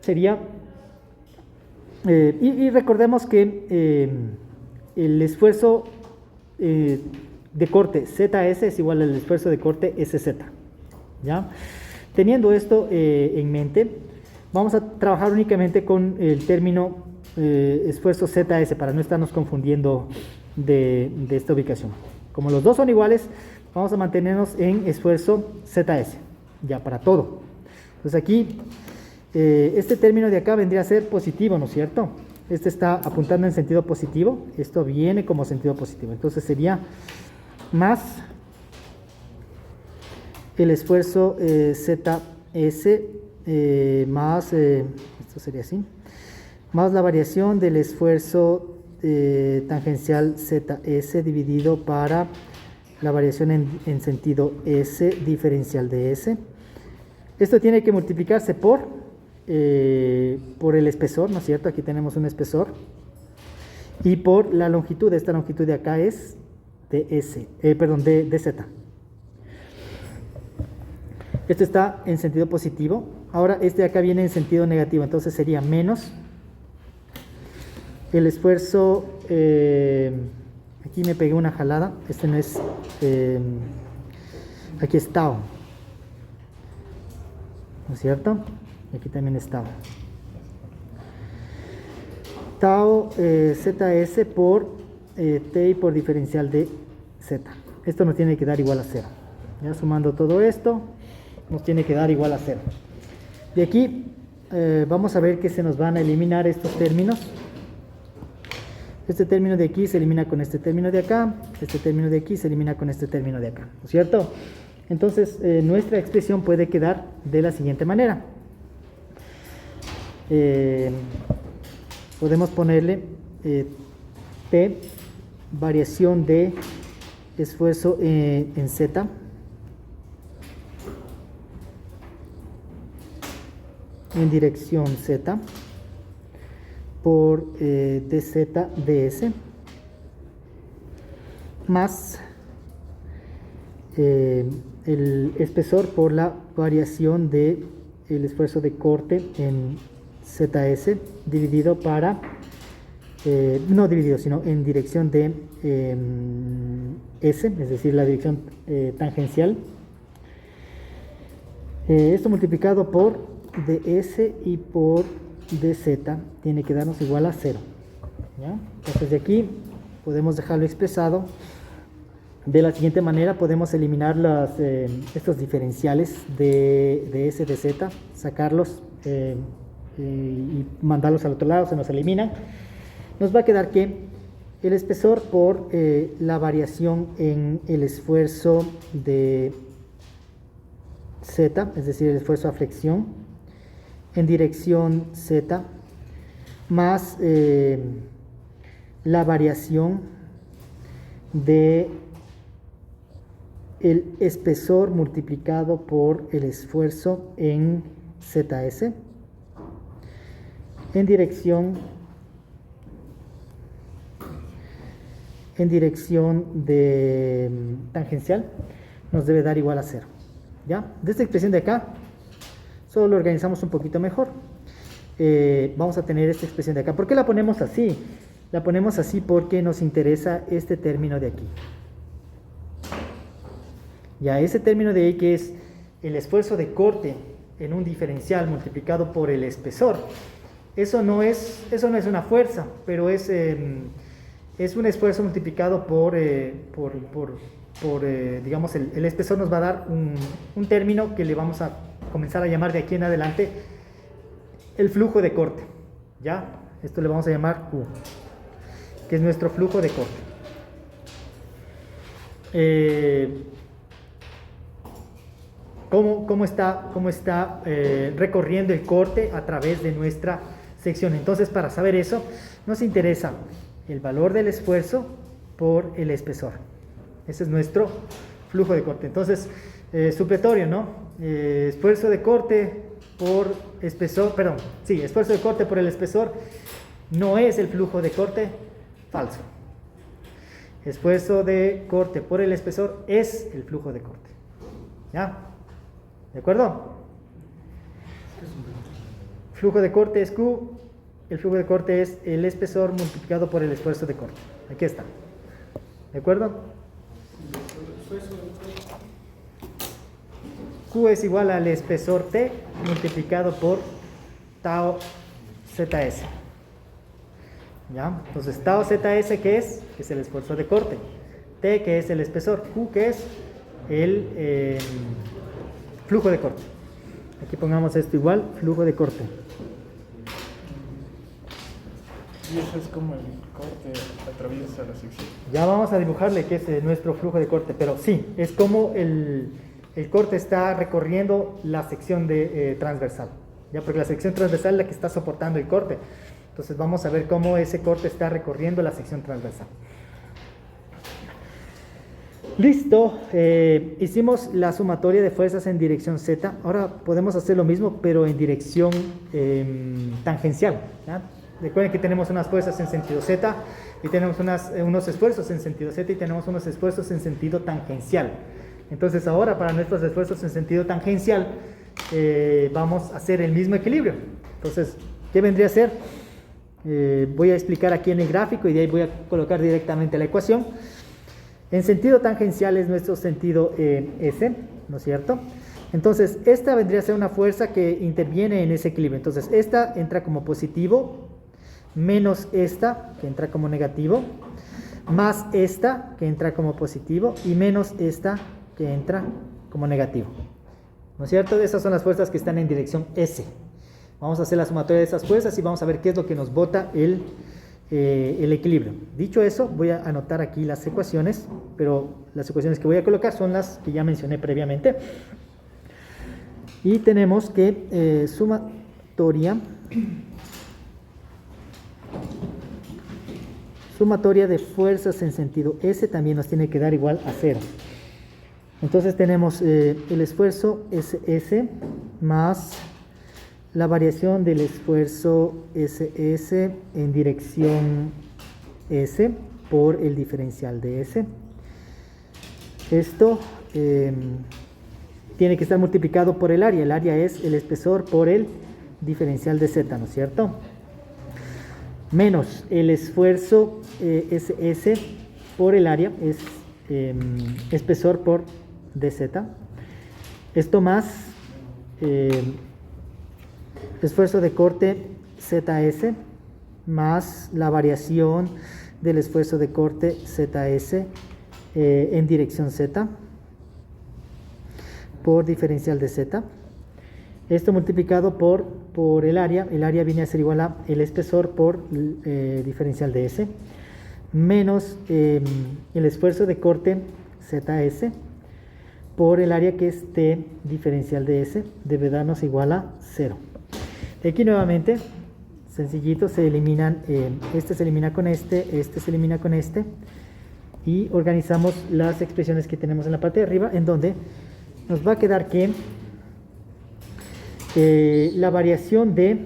Sería y recordemos que el esfuerzo de corte ZS es igual al esfuerzo de corte SZ. ¿Ya? Teniendo esto en mente, vamos a trabajar únicamente con el término esfuerzo ZS para no estarnos confundiendo de esta ubicación. Como los dos son iguales, vamos a mantenernos en esfuerzo ZS, ya para todo. Entonces aquí, este término de acá vendría a ser positivo, ¿no es cierto? Este está apuntando en sentido positivo, esto viene como sentido positivo. Entonces sería más el esfuerzo ZS más, esto sería así, más la variación del esfuerzo tangencial ZS dividido para la variación en sentido S diferencial de S. Esto tiene que multiplicarse por el espesor, ¿no es cierto? Aquí tenemos un espesor. Y por la longitud, esta longitud de acá es de S, de Z. Esto está en sentido positivo. Ahora este de acá viene en sentido negativo, entonces sería menos el esfuerzo, aquí me pegué una jalada, este no es, aquí es tau, ¿no es cierto? Aquí también es tau. Tau ZS por T por diferencial de Z. Esto nos tiene que dar igual a 0. Ya sumando todo esto, nos tiene que dar igual a 0. De aquí vamos a ver que se nos van a eliminar estos términos. Este término de aquí se elimina con este término de acá, este término de aquí se elimina con este término de acá, ¿no es cierto? Entonces nuestra expresión puede quedar de la siguiente manera. Podemos ponerle P, variación de esfuerzo en Z, en dirección Z, por dz ds, más el espesor por la variación de el esfuerzo de corte en ZS dividido para, no dividido, sino en dirección de S, es decir, la dirección tangencial. Esto multiplicado por ds y por dz tiene que darnos igual a 0. ¿Ya? Entonces de aquí podemos dejarlo expresado de la siguiente manera. Podemos eliminar estos diferenciales de S, de Z, sacarlos y mandarlos al otro lado, se nos eliminan. Nos va a quedar que el espesor por la variación en el esfuerzo de Z, es decir, el esfuerzo a flexión en dirección Z, más la variación de el espesor multiplicado por el esfuerzo en ZS en dirección de tangencial, nos debe dar igual a 0. ¿Ya? De esta expresión de acá solo lo organizamos un poquito mejor. Vamos a tener esta expresión de acá. ¿Por qué la ponemos así? La ponemos así porque nos interesa este término de aquí. Ya, ese término de ahí que es el esfuerzo de corte en un diferencial multiplicado por el espesor. Eso no es una fuerza, pero es un esfuerzo multiplicado por digamos, el espesor nos va a dar un término que le vamos a comenzar a llamar de aquí en adelante el flujo de corte. ¿Ya? Esto le vamos a llamar Q, que es nuestro flujo de corte. ¿Cómo está recorriendo el corte a través de nuestra sección? Entonces, para saber eso, nos interesa el valor del esfuerzo por el espesor. Ese es nuestro flujo de corte. Entonces, supletorio, ¿no? Esfuerzo de corte por espesor, perdón, sí, esfuerzo de corte por el espesor no es el flujo de corte, falso. Esfuerzo de corte por el espesor es el flujo de corte. ¿Ya? ¿De acuerdo? Flujo de corte es Q, el flujo de corte es el espesor multiplicado por el esfuerzo de corte. Aquí está. ¿De acuerdo? Q es igual al espesor T multiplicado por tau ZS. ¿Ya? Entonces, tau ZS, ¿qué es? Que es el esfuerzo de corte. T, que es el espesor. Q, que es el flujo de corte. Aquí pongamos esto igual, flujo de corte. Y eso es como el corte atraviesa la sección. Ya vamos a dibujarle que es nuestro flujo de corte, pero sí, es como el corte está recorriendo la sección de, transversal. ¿Ya? Porque la sección transversal es la que está soportando el corte. Entonces vamos a ver cómo ese corte está recorriendo la sección transversal. Listo, hicimos la sumatoria de fuerzas en dirección Z. Ahora podemos hacer lo mismo, pero en dirección tangencial. ¿Ya? Recuerden que tenemos unas fuerzas en sentido Z y tenemos unos esfuerzos en sentido Z y tenemos unos esfuerzos en sentido tangencial. Entonces ahora para nuestros esfuerzos en sentido tangencial vamos a hacer el mismo equilibrio. Entonces, ¿qué vendría a ser? Voy a explicar aquí en el gráfico y de ahí voy a colocar directamente la ecuación. En sentido tangencial es nuestro sentido S, ¿no es cierto? Entonces, esta vendría a ser una fuerza que interviene en ese equilibrio. Entonces, esta entra como positivo, menos esta, que entra como negativo, más esta, que entra como positivo, y menos esta, que entra como negativo. ¿No es cierto? Esas son las fuerzas que están en dirección S. Vamos a hacer la sumatoria de esas fuerzas y vamos a ver qué es lo que nos bota el equilibrio. Dicho eso, voy a anotar aquí las ecuaciones, pero las ecuaciones que voy a colocar son las que ya mencioné previamente. Y tenemos que sumatoria de fuerzas en sentido S también nos tiene que dar igual a 0. Entonces tenemos el esfuerzo SS más la variación del esfuerzo SS en dirección S por el diferencial de S. Esto tiene que estar multiplicado por el área. El área es el espesor por el diferencial de Z, ¿no es cierto? Menos el esfuerzo SS por el área es espesor por dz. Esto más esfuerzo de corte ZS más la variación del esfuerzo de corte ZS en dirección Z por diferencial de Z. Esto multiplicado por el área viene a ser igual a el espesor por diferencial de S menos el esfuerzo de corte ZS por el área que es T diferencial de S, debe darnos igual a 0. Aquí nuevamente, sencillito, se eliminan, este se elimina con este se elimina con este, y organizamos las expresiones que tenemos en la parte de arriba, en donde nos va a quedar que la variación de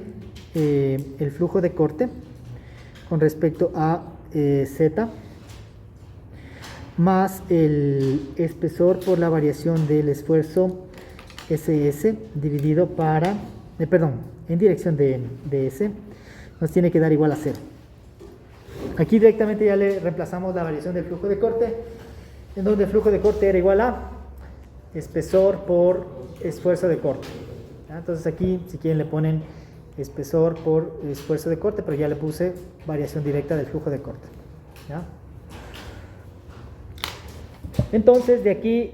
el flujo de corte con respecto a Z más el espesor por la variación del esfuerzo SS dividido en dirección de S nos tiene que dar igual a 0. Aquí directamente ya le reemplazamos la variación del flujo de corte, en donde el flujo de corte era igual a espesor por esfuerzo de corte. ¿Ya? Entonces aquí, si quieren, le ponen espesor por esfuerzo de corte, pero ya le puse variación directa del flujo de corte. ¿Ya? Entonces, de aquí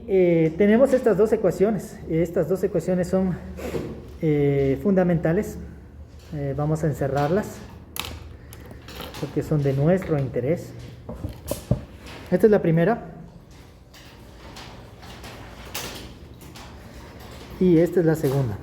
tenemos estas dos ecuaciones. Estas dos ecuaciones son fundamentales. Vamos a encerrarlas porque son de nuestro interés. Esta es la primera. Y esta es la segunda.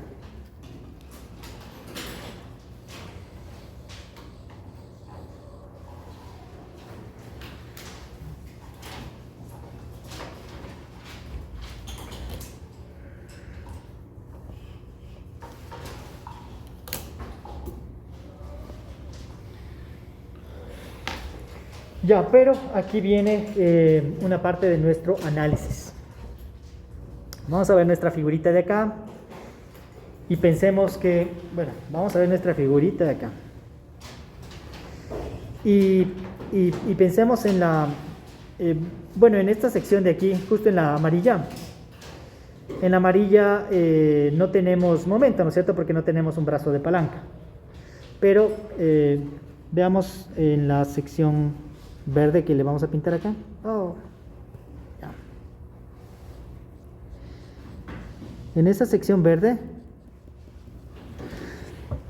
Ya, pero aquí viene una parte de nuestro análisis. Vamos a ver nuestra figurita de acá y pensemos que, bueno, vamos a ver nuestra figurita de acá. Y pensemos en bueno, en esta sección de aquí, justo en la amarilla, no tenemos momento, ¿no es cierto? Porque no tenemos un brazo de palanca. Pero veamos en la sección verde que le vamos a pintar acá. Oh, ya. En esta sección verde,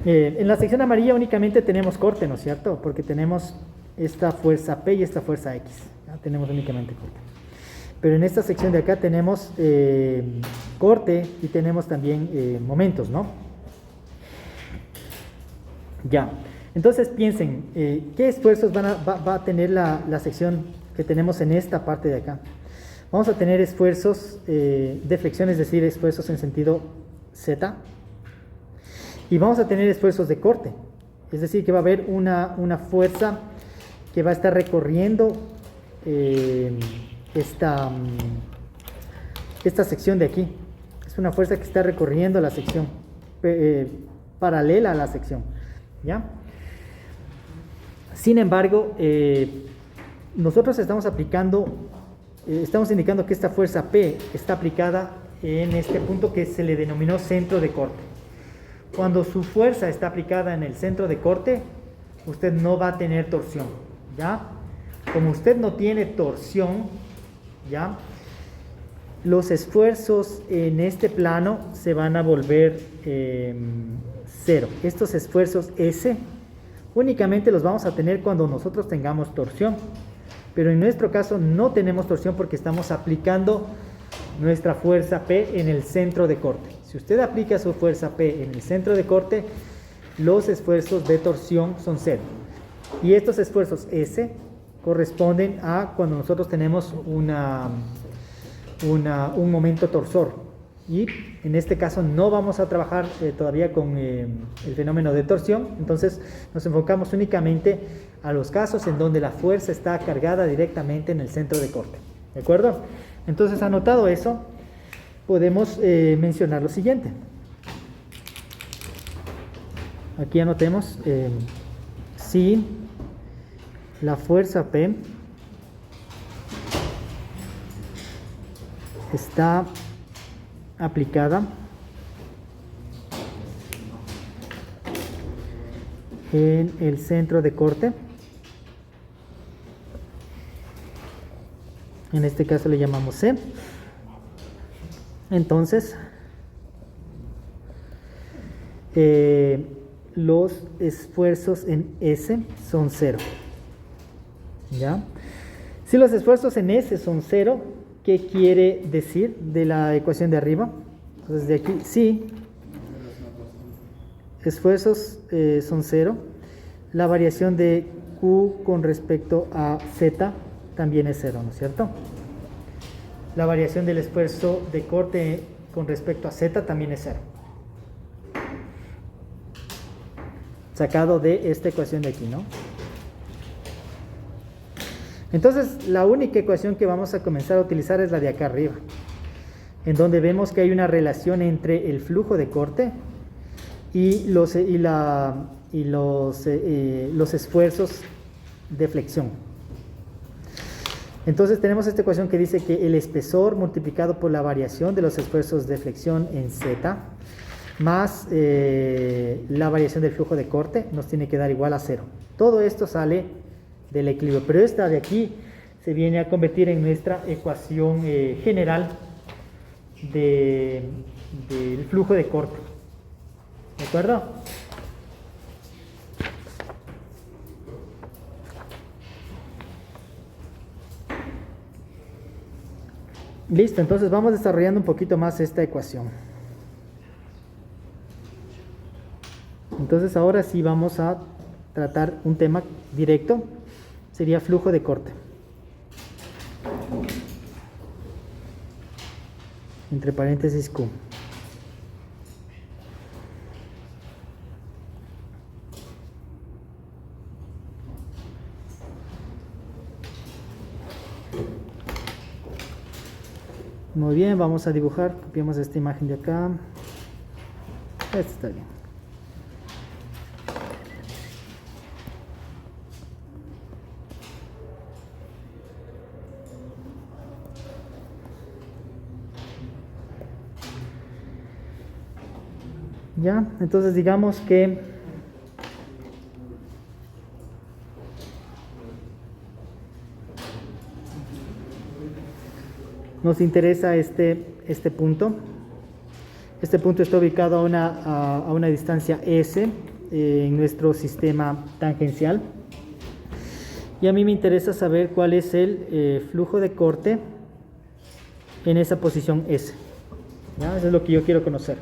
en la sección amarilla únicamente tenemos corte, ¿no es cierto? Porque tenemos esta fuerza P y esta fuerza X. ¿Ya? Tenemos únicamente corte. Pero en esta sección de acá tenemos corte y tenemos también momentos, ¿no? Ya. Entonces piensen, ¿qué esfuerzos va a tener la sección que tenemos en esta parte de acá? Vamos a tener esfuerzos de flexión, es decir, esfuerzos en sentido Z. Y vamos a tener esfuerzos de corte, es decir, que va a haber una fuerza que va a estar recorriendo esta sección de aquí. Es una fuerza que está recorriendo la sección, paralela a la sección, ¿ya? Sin embargo, nosotros estamos indicando que esta fuerza P está aplicada en este punto que se le denominó centro de corte. Cuando su fuerza está aplicada en el centro de corte, usted no va a tener torsión, ¿ya? Como usted no tiene torsión, ¿ya? Los esfuerzos en este plano se van a volver cero. Estos esfuerzos S únicamente los vamos a tener cuando nosotros tengamos torsión. Pero en nuestro caso no tenemos torsión porque estamos aplicando nuestra fuerza P en el centro de corte. Si usted aplica su fuerza P en el centro de corte, los esfuerzos de torsión son cero. Y estos esfuerzos S corresponden a cuando nosotros tenemos un momento torsor. Y en este caso no vamos a trabajar todavía con el fenómeno de torsión, entonces nos enfocamos únicamente a los casos en donde la fuerza está cargada directamente en el centro de corte. ¿De acuerdo? Entonces, anotado eso, podemos mencionar lo siguiente. Aquí anotemos si la fuerza P está aplicada en el centro de corte, en este caso le llamamos C, entonces los esfuerzos en S son cero, ¿ya? Si los esfuerzos en S son cero, ¿qué quiere decir de la ecuación de arriba? Entonces de aquí, sí, esfuerzos son cero, la variación de Q con respecto a Z también es cero, ¿no es cierto? La variación del esfuerzo de corte con respecto a Z también es cero. Sacado de esta ecuación de aquí, ¿no? Entonces, la única ecuación que vamos a comenzar a utilizar es la de acá arriba, en donde vemos que hay una relación entre el flujo de corte y los esfuerzos de flexión. Entonces tenemos esta ecuación que dice que el espesor multiplicado por la variación de los esfuerzos de flexión en Z más la variación del flujo de corte nos tiene que dar igual a cero. Todo esto sale del equilibrio, pero esta de aquí se viene a convertir en nuestra ecuación general del flujo de corte. ¿De acuerdo? Listo, entonces vamos desarrollando un poquito más esta ecuación. Entonces ahora sí vamos a tratar un tema directo, sería flujo de corte. Entre paréntesis Q. Muy bien, vamos a dibujar, copiamos esta imagen de acá. Esta está bien. Ya, entonces digamos que nos interesa este punto. Este punto está ubicado a una distancia S en nuestro sistema tangencial. Y a mí me interesa saber cuál es el flujo de corte en esa posición S. ¿Ya? Eso es lo que yo quiero conocer.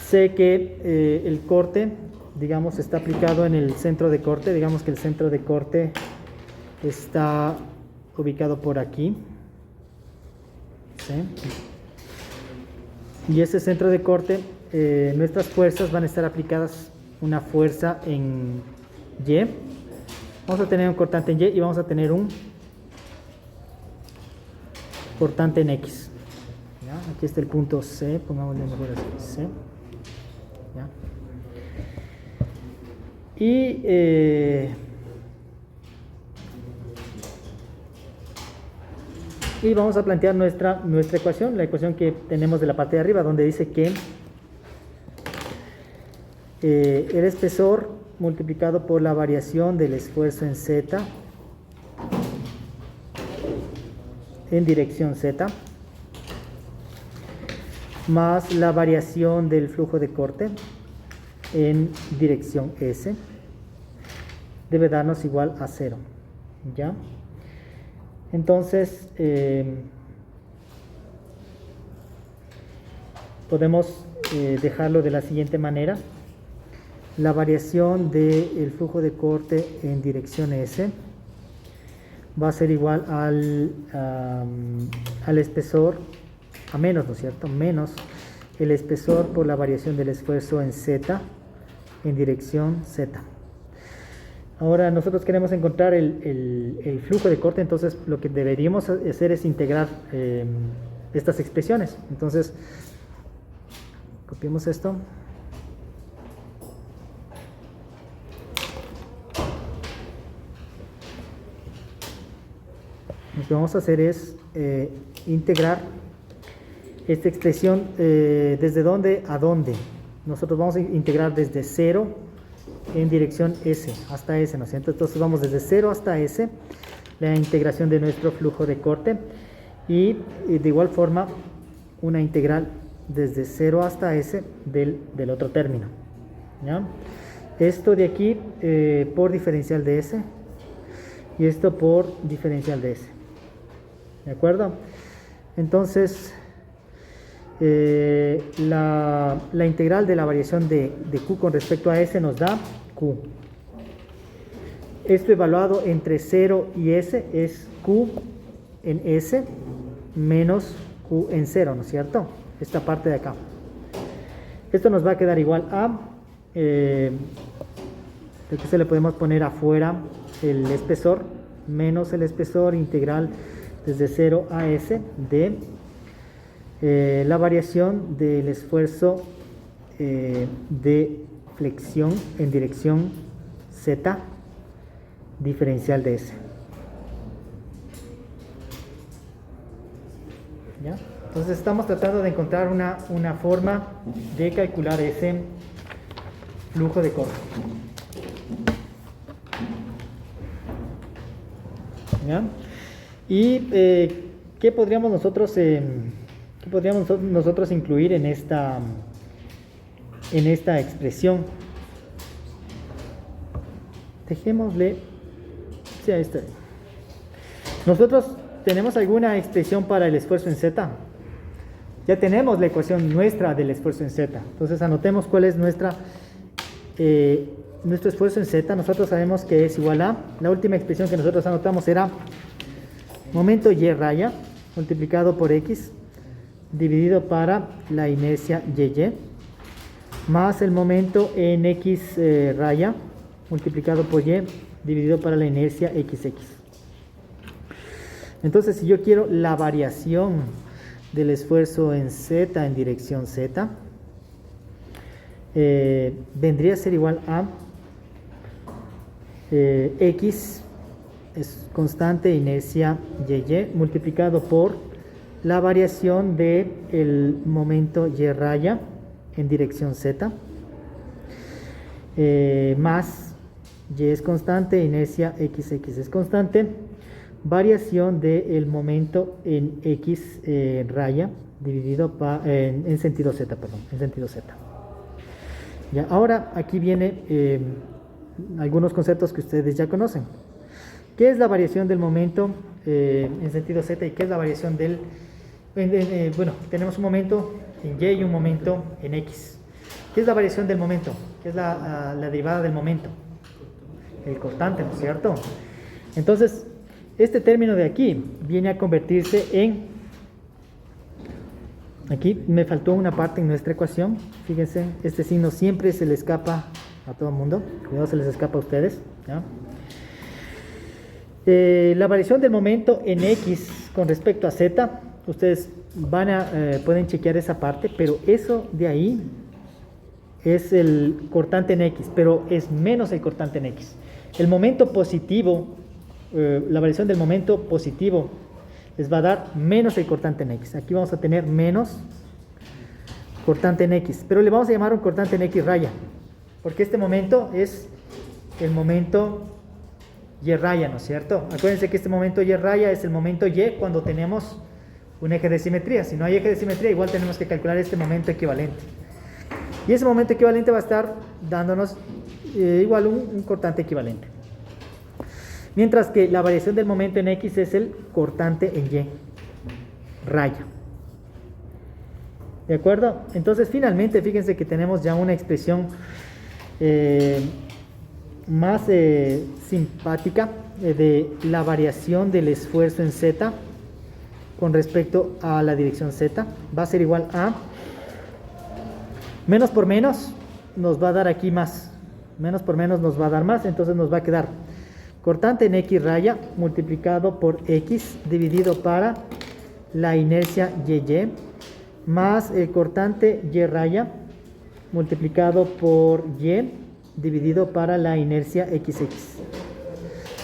Sé que el corte, digamos, está aplicado en el centro de corte. Digamos que el centro de corte está ubicado por aquí. ¿Sí? Y ese centro de corte, nuestras fuerzas van a estar aplicadas, una fuerza en Y. Vamos a tener un cortante en Y y vamos a tener un cortante en X. ¿Ya? Aquí está el punto C, pongámosle mejor así, C. ¿Ya? Y vamos a plantear nuestra ecuación, la ecuación que tenemos de la parte de arriba, donde dice que el espesor multiplicado por la variación del esfuerzo en Z en dirección Z más la variación del flujo de corte en dirección S debe darnos igual a 0. ¿Ya? Entonces podemos dejarlo de la siguiente manera. La variación del flujo de corte en dirección S va a ser igual al espesor, a menos, ¿no es cierto? Menos el espesor por la variación del esfuerzo en Z en dirección Z. Ahora nosotros queremos encontrar el flujo de corte, entonces lo que deberíamos hacer es integrar estas expresiones. Entonces, copiemos esto. Lo que vamos a hacer es integrar esta expresión desde dónde a dónde. Nosotros vamos a integrar desde 0 en dirección S hasta S, ¿no es cierto? Entonces vamos desde 0 hasta S, la integración de nuestro flujo de corte, y de igual forma una integral desde 0 hasta S del otro término. ¿Ya? Esto de aquí por diferencial de S y esto por diferencial de S. ¿De acuerdo? Entonces la integral de la variación de Q con respecto a S nos da Q. Esto evaluado entre 0 y S es Q en S menos Q en 0, ¿no es cierto? Esta parte de acá. Esto nos va a quedar igual a aquí se le podemos poner afuera el espesor menos el espesor integral desde 0 a S de la variación del esfuerzo de flexión en dirección Z diferencial de S. ¿Ya? Entonces estamos tratando de encontrar una forma de calcular ese flujo de corte. ¿Ya? Y ¿qué podríamos nosotros incluir en esta expresión? Dejémosle, sí, ahí está. Nosotros tenemos alguna expresión para el esfuerzo en Z. Ya tenemos la ecuación nuestra del esfuerzo en Z. Entonces anotemos cuál es nuestro esfuerzo en Z. Nosotros sabemos que es igual a, la última expresión que nosotros anotamos era momento Y raya multiplicado por X dividido para la inercia YY más el momento en X raya multiplicado por Y dividido para la inercia XX. Entonces, si yo quiero la variación del esfuerzo en Z en dirección Z, vendría a ser igual a X es constante inercia YY multiplicado por la variación del momento Y raya en dirección Z, más Y es constante, inercia XX es constante, variación del momento en X raya dividido en sentido Z, perdón, en sentido Z. Ya, ahora aquí viene algunos conceptos que ustedes ya conocen. ¿Qué es la variación del momento en sentido Z y qué es la variación del... bueno, tenemos un momento en Y y un momento en X. ¿Qué es la variación del momento? ¿Qué es la derivada del momento? El cortante, ¿no es cierto? Entonces, este término de aquí viene a convertirse en... Aquí me faltó una parte en nuestra ecuación. Fíjense, este signo siempre se le escapa a todo el mundo. Cuidado, se les escapa a ustedes, ¿ya? La variación del momento en X con respecto a Z, ustedes pueden chequear esa parte, pero eso de ahí es el cortante en X, pero es menos el cortante en X. El momento positivo, la variación del momento positivo les va a dar menos el cortante en X. Aquí vamos a tener menos cortante en X, pero le vamos a llamar un cortante en X raya, porque este momento es el momento Y raya, ¿no es cierto? Acuérdense que este momento Y raya es el momento Y cuando tenemos un eje de simetría. Si no hay eje de simetría, igual tenemos que calcular este momento equivalente. Y ese momento equivalente va a estar dándonos igual un cortante equivalente. Mientras que la variación del momento en X es el cortante en Y raya. ¿De acuerdo? Entonces, finalmente, fíjense que tenemos ya una expresión más simpática de la variación del esfuerzo en Z con respecto a la dirección Z. Va a ser igual a menos por menos nos va a dar aquí más, menos por menos nos va a dar más, entonces nos va a quedar cortante en X raya multiplicado por X dividido para la inercia YY más el cortante Y raya multiplicado por Y dividido para la inercia XX.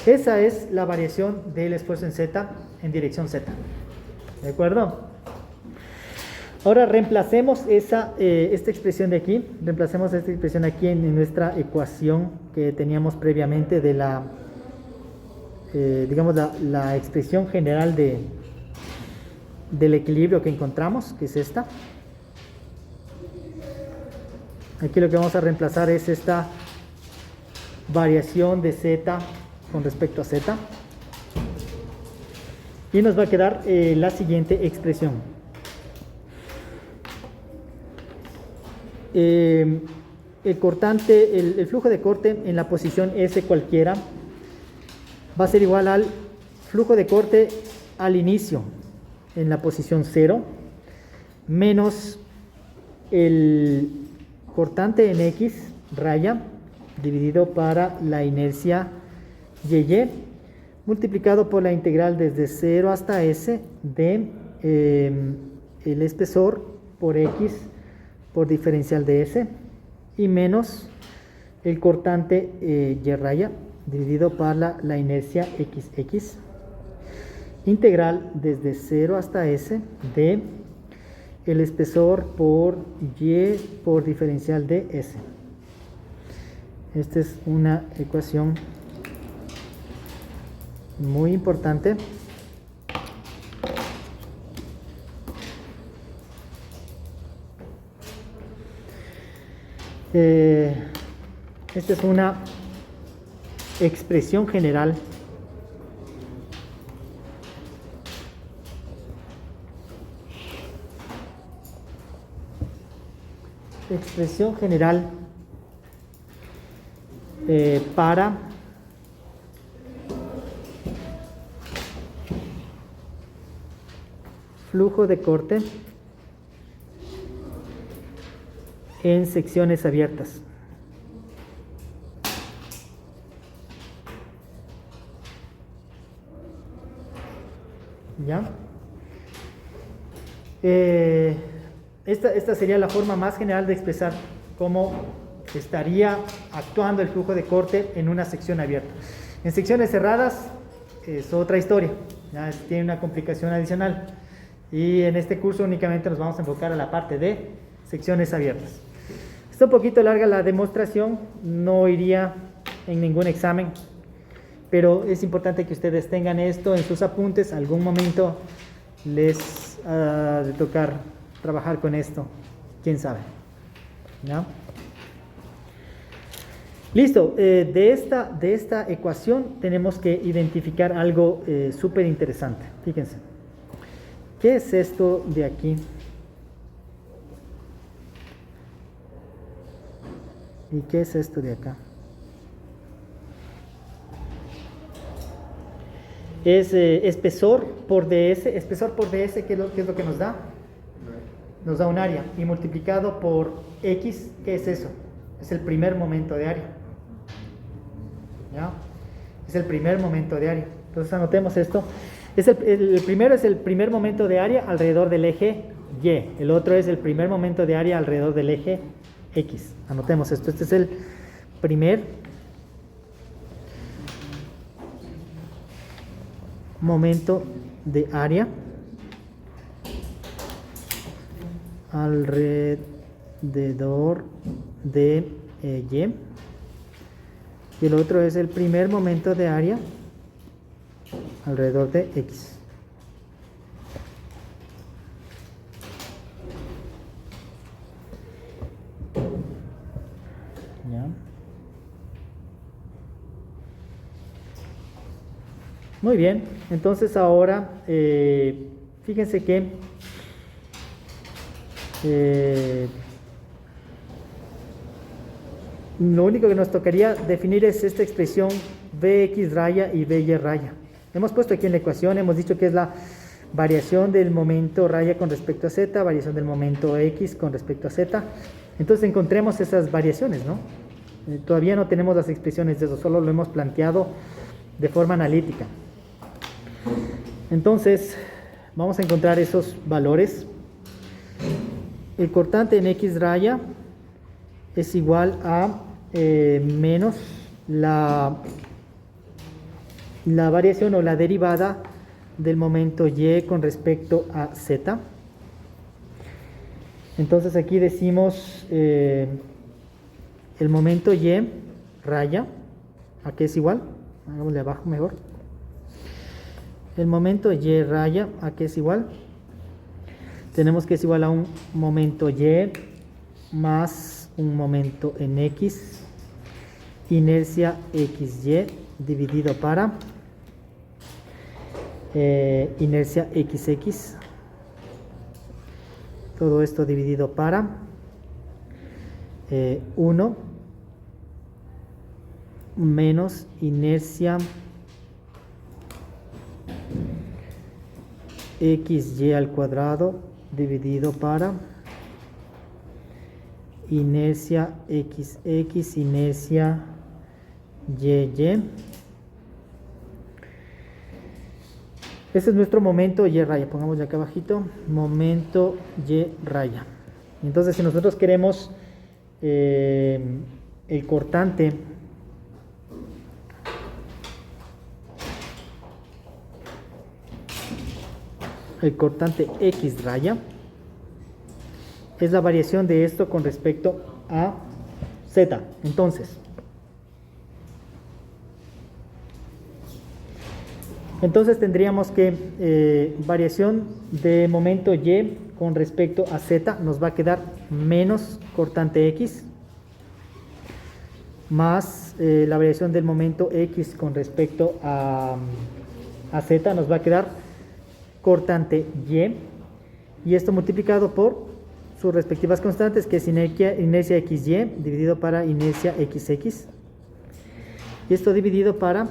Esa es la variación del esfuerzo en Z en dirección Z. ¿De acuerdo? Ahora reemplacemos esta expresión de aquí, reemplacemos esta expresión aquí en nuestra ecuación que teníamos previamente de la, digamos, la expresión general del equilibrio que encontramos, que es esta. Aquí lo que vamos a reemplazar es esta variación de Z con respecto a Z. Y nos va a quedar la siguiente expresión. El cortante, el flujo de corte en la posición S cualquiera va a ser igual al flujo de corte al inicio en la posición 0 menos el cortante en X raya dividido para la inercia YY multiplicado por la integral desde 0 hasta S de el espesor por X por diferencial de S y menos el cortante Y raya dividido para la inercia XX integral desde 0 hasta S de el espesor por Y por diferencial de S. Esta es una ecuación muy importante. Esta es una expresión general para flujo de corte en secciones abiertas. ¿Ya? Esta sería la forma más general de expresar cómo estaría actuando el flujo de corte en una sección abierta. En secciones cerradas es otra historia, ya tiene una complicación adicional. Y en este curso únicamente nos vamos a enfocar a la parte de secciones abiertas. Está un poquito larga la demostración, no iría en ningún examen, pero es importante que ustedes tengan esto en sus apuntes. Algún momento les ha de tocar trabajar con esto, quién sabe, ¿no? Listo, de esta ecuación tenemos que identificar algo súper interesante. Fíjense, ¿qué es esto de aquí? ¿Y qué es esto de acá? Es espesor por ds. Espesor por ds, ¿qué es lo que nos da? Nos da un área. Y multiplicado por x, ¿qué es eso? Es el primer momento de área. ¿Ya? Es el primer momento de área. Entonces anotemos esto. El primero es el primer momento de área alrededor del eje Y. El otro es el primer momento de área alrededor del eje X. Anotemos esto. Este es el primer momento de área alrededor de Y. Y el otro es el primer momento de área alrededor de X. ¿Ya? Muy bien, entonces ahora fíjense que lo único que nos tocaría definir es esta expresión Vx raya y Vy raya. Hemos puesto aquí en la ecuación, hemos dicho que es la variación del momento raya con respecto a z, variación del momento x con respecto a z. Entonces encontremos esas variaciones, ¿no? Todavía no tenemos las expresiones de eso, solo lo hemos planteado de forma analítica. Entonces, vamos a encontrar esos valores. El cortante en x raya es igual a menos la variación o la derivada del momento y con respecto a z. Entonces aquí decimos el momento y raya, ¿a qué es igual? Hagámosle abajo mejor. El momento y raya, ¿a qué es igual? Tenemos que es igual a un momento y más un momento en x, inercia xy dividido para inercia xx. Todo esto dividido para 1 menos inercia xy al cuadrado dividido para inercia xx, inercia y. Este es nuestro momento y raya. Pongamos acá abajito, momento y raya. Entonces, si nosotros queremos el cortante x raya, es la variación de esto con respecto a z. Entonces tendríamos que variación de momento y con respecto a z nos va a quedar menos cortante x más la variación del momento x con respecto a z nos va a quedar cortante y esto multiplicado por sus respectivas constantes, que es inercia xy dividido para inercia xx, y esto dividido para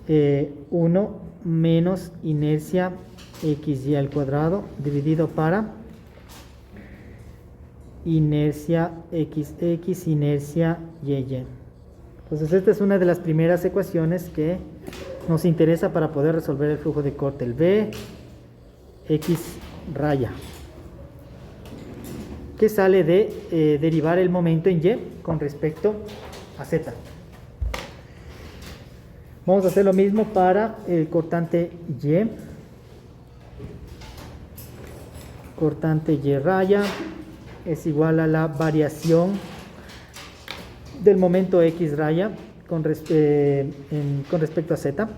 1 menos inercia xy al cuadrado dividido para inercia xx, inercia y. Entonces esta es una de las primeras ecuaciones que nos interesa para poder resolver el flujo de corte, el V x raya, que sale de derivar el momento en y con respecto a z. Vamos a hacer lo mismo para el cortante y raya, es igual a la variación del momento X raya con respecto a Z.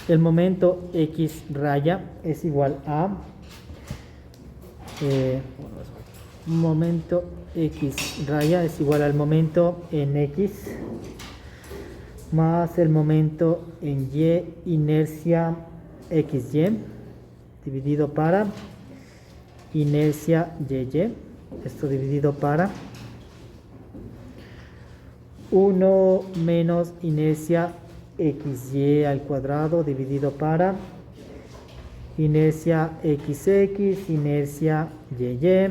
El momento X raya es igual a momento X raya es igual al momento en X más el momento en Y inercia XY dividido para inercia YY, esto dividido para 1 menos inercia XY al cuadrado dividido para inercia XX, inercia YY.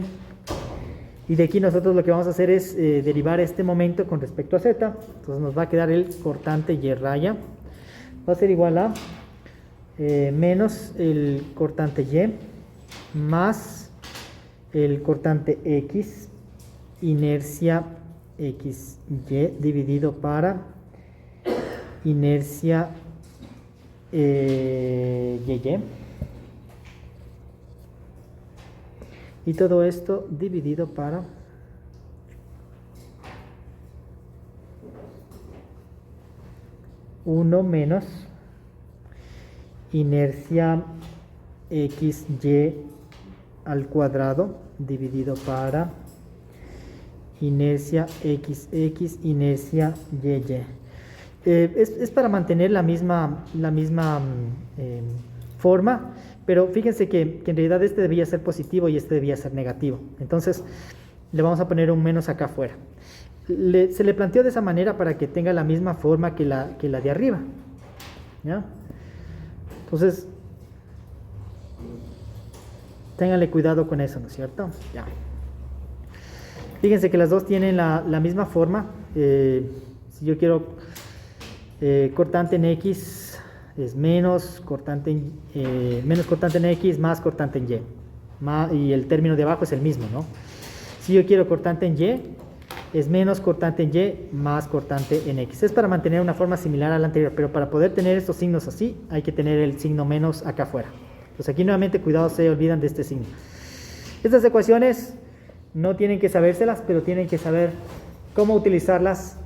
Y de aquí nosotros lo que vamos a hacer es derivar este momento con respecto a Z. Entonces nos va a quedar el cortante Y raya. Va a ser igual a menos el cortante Y más el cortante X, inercia XY dividido para inercia YY. Y todo esto dividido para uno menos inercia XY al cuadrado dividido para inercia XX, inercia YY. Es para mantener la misma forma, pero fíjense que en realidad este debía ser positivo y este debía ser negativo. Entonces le vamos a poner un menos acá afuera. Se le planteó de esa manera para que tenga la misma forma que la de arriba, ¿ya? Entonces ténganle cuidado con eso, ¿no es cierto? Ya. Fíjense que las dos tienen la misma forma. Si yo quiero cortante en X es menos cortante en X más cortante en Y. Y el término de abajo es el mismo, ¿no? Si yo quiero cortante en Y, es menos cortante en Y más cortante en X. Es para mantener una forma similar a la anterior, pero para poder tener estos signos así, hay que tener el signo menos acá afuera. Pues aquí nuevamente, cuidado, se olvidan de este signo. Estas ecuaciones no tienen que sabérselas, pero tienen que saber cómo utilizarlas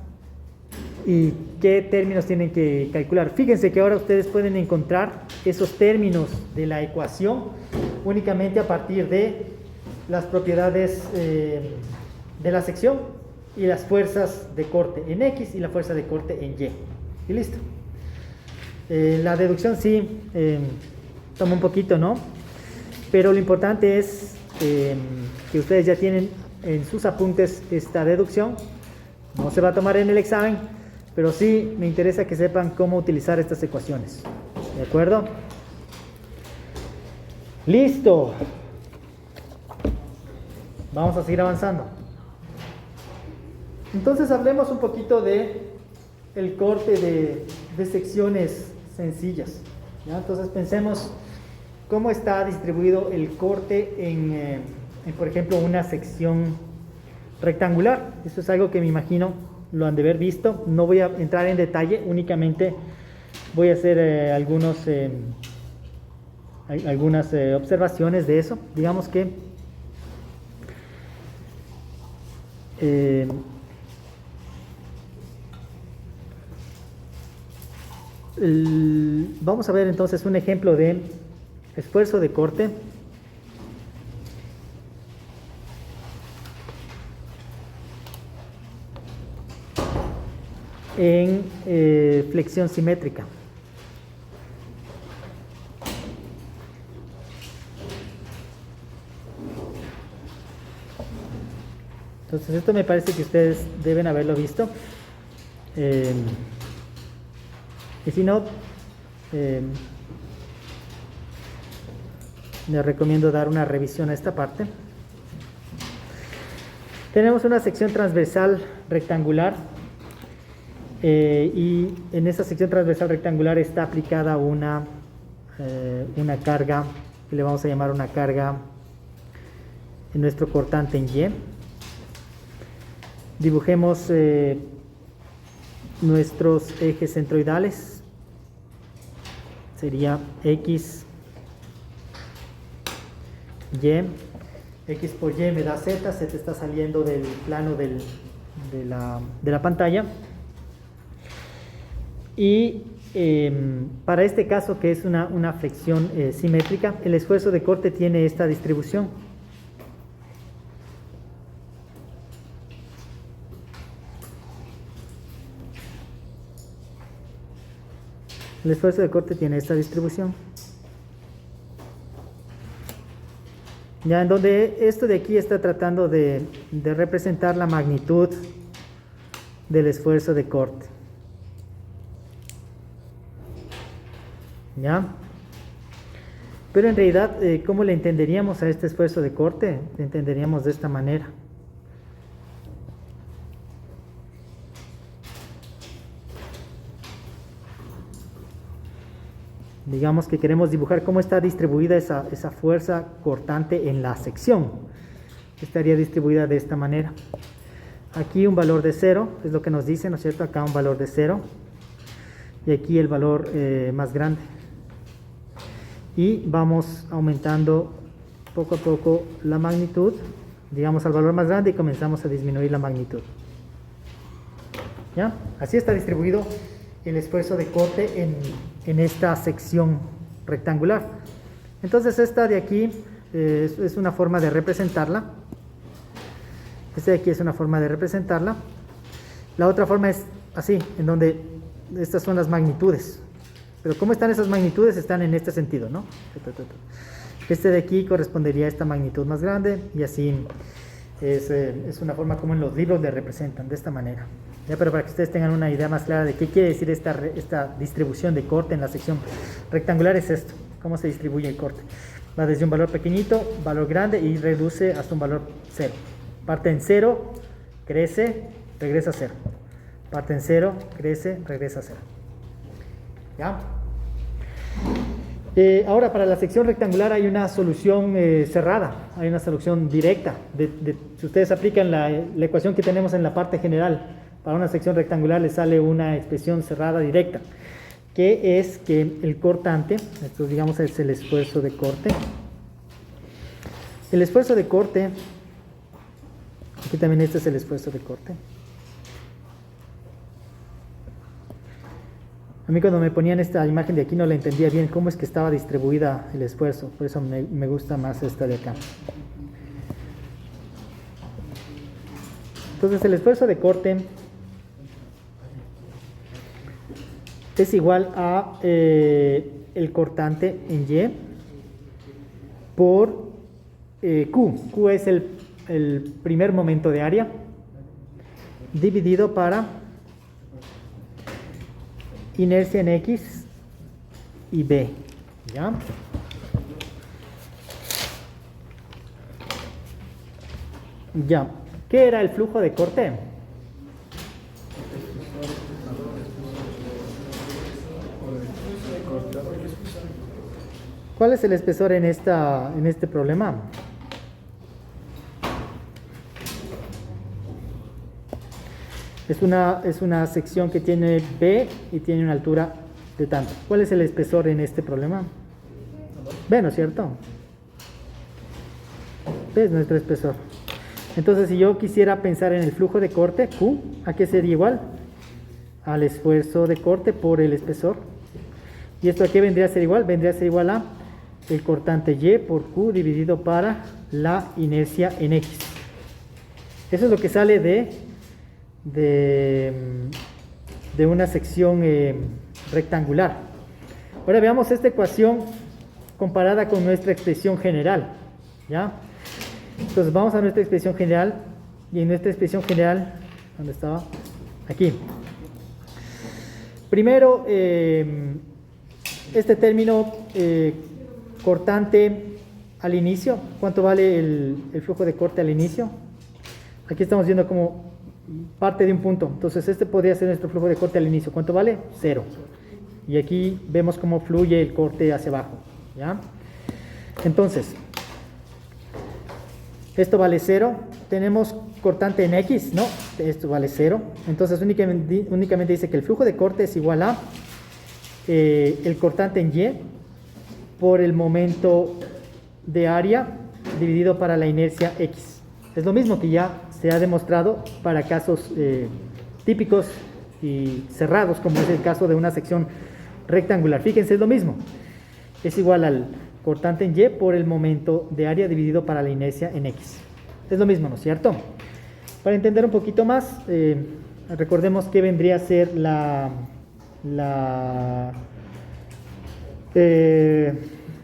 y qué términos tienen que calcular. Fíjense que ahora ustedes pueden encontrar esos términos de la ecuación únicamente a partir de las propiedades de la sección y las fuerzas de corte en X y la fuerza de corte en Y. Y listo. La deducción sí toma un poquito, ¿no? Pero lo importante es que ustedes ya tienen en sus apuntes esta deducción. No se va a tomar en el examen, pero sí me interesa que sepan cómo utilizar estas ecuaciones. ¿De acuerdo? Listo. Vamos a seguir avanzando. Entonces hablemos un poquito de el corte de secciones sencillas, ¿ya? Entonces pensemos cómo está distribuido el corte en, por ejemplo, una sección rectangular. Eso es algo que me imagino lo han de haber visto. No voy a entrar en detalle, únicamente voy a hacer algunas observaciones de eso. Digamos que vamos a ver entonces un ejemplo de esfuerzo de corte. En flexión simétrica. Entonces esto me parece que ustedes deben haberlo visto. Y si no, les recomiendo dar una revisión a esta parte. Tenemos una sección transversal rectangular y en esa sección transversal rectangular está aplicada una carga que le vamos a llamar una carga en nuestro cortante en Y. Dibujemos nuestros ejes centroidales. Sería X, Y X por Y me da Z, Z está saliendo del plano de la pantalla. Y para este caso, que es una flexión simétrica, el esfuerzo de corte tiene esta distribución. El esfuerzo de corte tiene esta distribución. Ya, en donde esto de aquí está tratando de representar la magnitud del esfuerzo de corte. ¿Ya? Pero en realidad, ¿cómo le entenderíamos a este esfuerzo de corte? Le entenderíamos de esta manera. Digamos que queremos dibujar cómo está distribuida esa fuerza cortante en la sección. Estaría distribuida de esta manera. Aquí un valor de 0, es lo que nos dice, ¿no es cierto? Acá un valor de 0. Y aquí el valor más grande. Y vamos aumentando poco a poco la magnitud. Llegamos al valor más grande y comenzamos a disminuir la magnitud. ¿Ya? Así está distribuido el esfuerzo de corte en esta sección rectangular. Entonces esta de aquí es una forma de representarla. Esta de aquí es una forma de representarla. La otra forma es así, en donde estas son las magnitudes. Pero ¿cómo están esas magnitudes? Están en este sentido, ¿no? Este de aquí correspondería a esta magnitud más grande y así es una forma como en los libros le representan, de esta manera. Ya, pero para que ustedes tengan una idea más clara de qué quiere decir esta distribución de corte en la sección rectangular, es esto, cómo se distribuye el corte. Va desde un valor pequeñito, valor grande y reduce hasta un valor 0. Parte en 0, crece, regresa a 0. Parte en 0, crece, regresa a 0. ¿Ya? Ahora, para la sección rectangular hay una solución cerrada, hay una solución directa. Si ustedes aplican la ecuación que tenemos en la parte general, para una sección rectangular le sale una expresión cerrada directa, que es que el cortante, esto digamos es el esfuerzo de corte. El esfuerzo de corte, aquí también este es el esfuerzo de corte. A mí cuando me ponían esta imagen de aquí no la entendía bien cómo es que estaba distribuida el esfuerzo, por eso me gusta más esta de acá. Entonces el esfuerzo de corte es igual a el cortante en Y por Q. Q es el primer momento de área dividido para inercia en X y B. ¿Ya? Ya. ¿Qué era el flujo de corte? ¿Cuál es el espesor en este problema? Es una sección que tiene B y tiene una altura de tanto. ¿Cuál es el espesor en este problema? B, ¿no es cierto? B es nuestro espesor. Entonces, si yo quisiera pensar en el flujo de corte, Q, ¿a qué sería igual? Al esfuerzo de corte por el espesor. ¿Y esto a qué vendría a ser igual? Vendría a ser igual a el cortante Y por Q dividido para la inercia en X. Eso es lo que sale de una sección rectangular. Ahora veamos esta ecuación comparada con nuestra expresión general. ¿Ya? Entonces vamos a nuestra expresión general, y en nuestra expresión general, ¿dónde estaba? Aquí. Primero, este término cortante al inicio, ¿cuánto vale el flujo de corte al inicio? Aquí estamos viendo como parte de un punto, entonces este podría ser nuestro flujo de corte al inicio. ¿Cuánto vale? 0. Y aquí vemos cómo fluye el corte hacia abajo. ¿Ya? Entonces, esto vale 0. Tenemos cortante en X, ¿no? Esto vale 0. Entonces únicamente dice que el flujo de corte es igual a el cortante en Y por el momento de área dividido para la inercia X. Es lo mismo que ya se ha demostrado para casos típicos y cerrados, como es el caso de una sección rectangular. Fíjense, es lo mismo. Es igual al cortante en Y por el momento de área dividido para la inercia en X. Es lo mismo, ¿no es cierto? Para entender un poquito más, recordemos que vendría a ser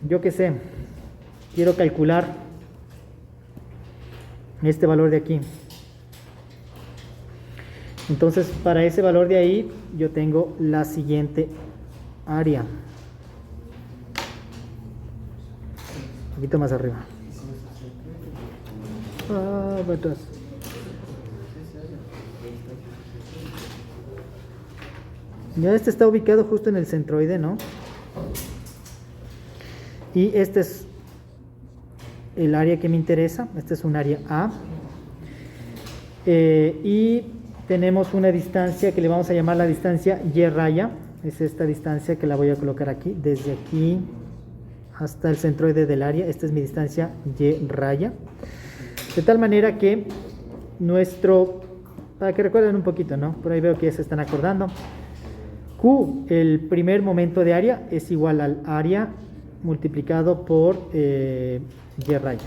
yo qué sé, quiero calcular este valor de aquí. Entonces, para ese valor de ahí, yo tengo la siguiente área. Un poquito más arriba. Para atrás. Ya este está ubicado justo en el centroide, ¿no? Y este es el área que me interesa. Este es un área A. Y tenemos una distancia que le vamos a llamar la distancia Y raya. Es esta distancia que la voy a colocar aquí, desde aquí hasta el centroide del área. Esta es mi distancia Y raya. De tal manera que para que recuerden un poquito, ¿no? Por ahí veo que ya se están acordando. Q, el primer momento de área, es igual al área multiplicado por Y raya.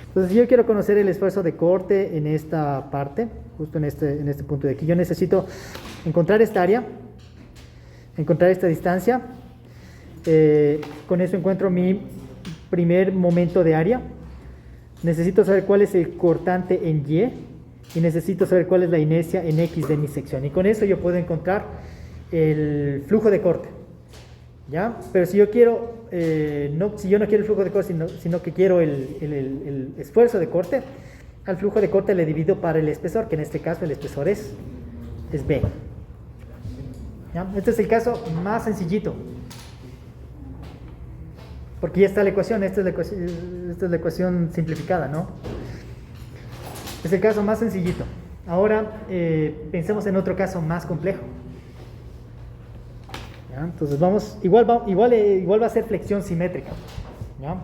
Entonces, si yo quiero conocer el esfuerzo de corte en esta parte, justo en este punto de aquí, yo necesito encontrar esta área, encontrar esta distancia. Con eso encuentro mi primer momento de área. Necesito saber cuál es el cortante en Y necesito saber cuál es la inercia en X de mi sección. Y con eso yo puedo encontrar el flujo de corte. ¿Ya? Pero si yo quiero, si yo no quiero el flujo de corte, sino que quiero el esfuerzo de corte, al flujo de corte le divido para el espesor, que en este caso el espesor es B. ¿Ya? Este es el caso más sencillito. Porque ya está la ecuación, esta es la ecuación simplificada, ¿no? Es el caso más sencillito. Ahora pensemos en otro caso más complejo. ¿Ya? Entonces igual va a ser flexión simétrica. ¿Ya?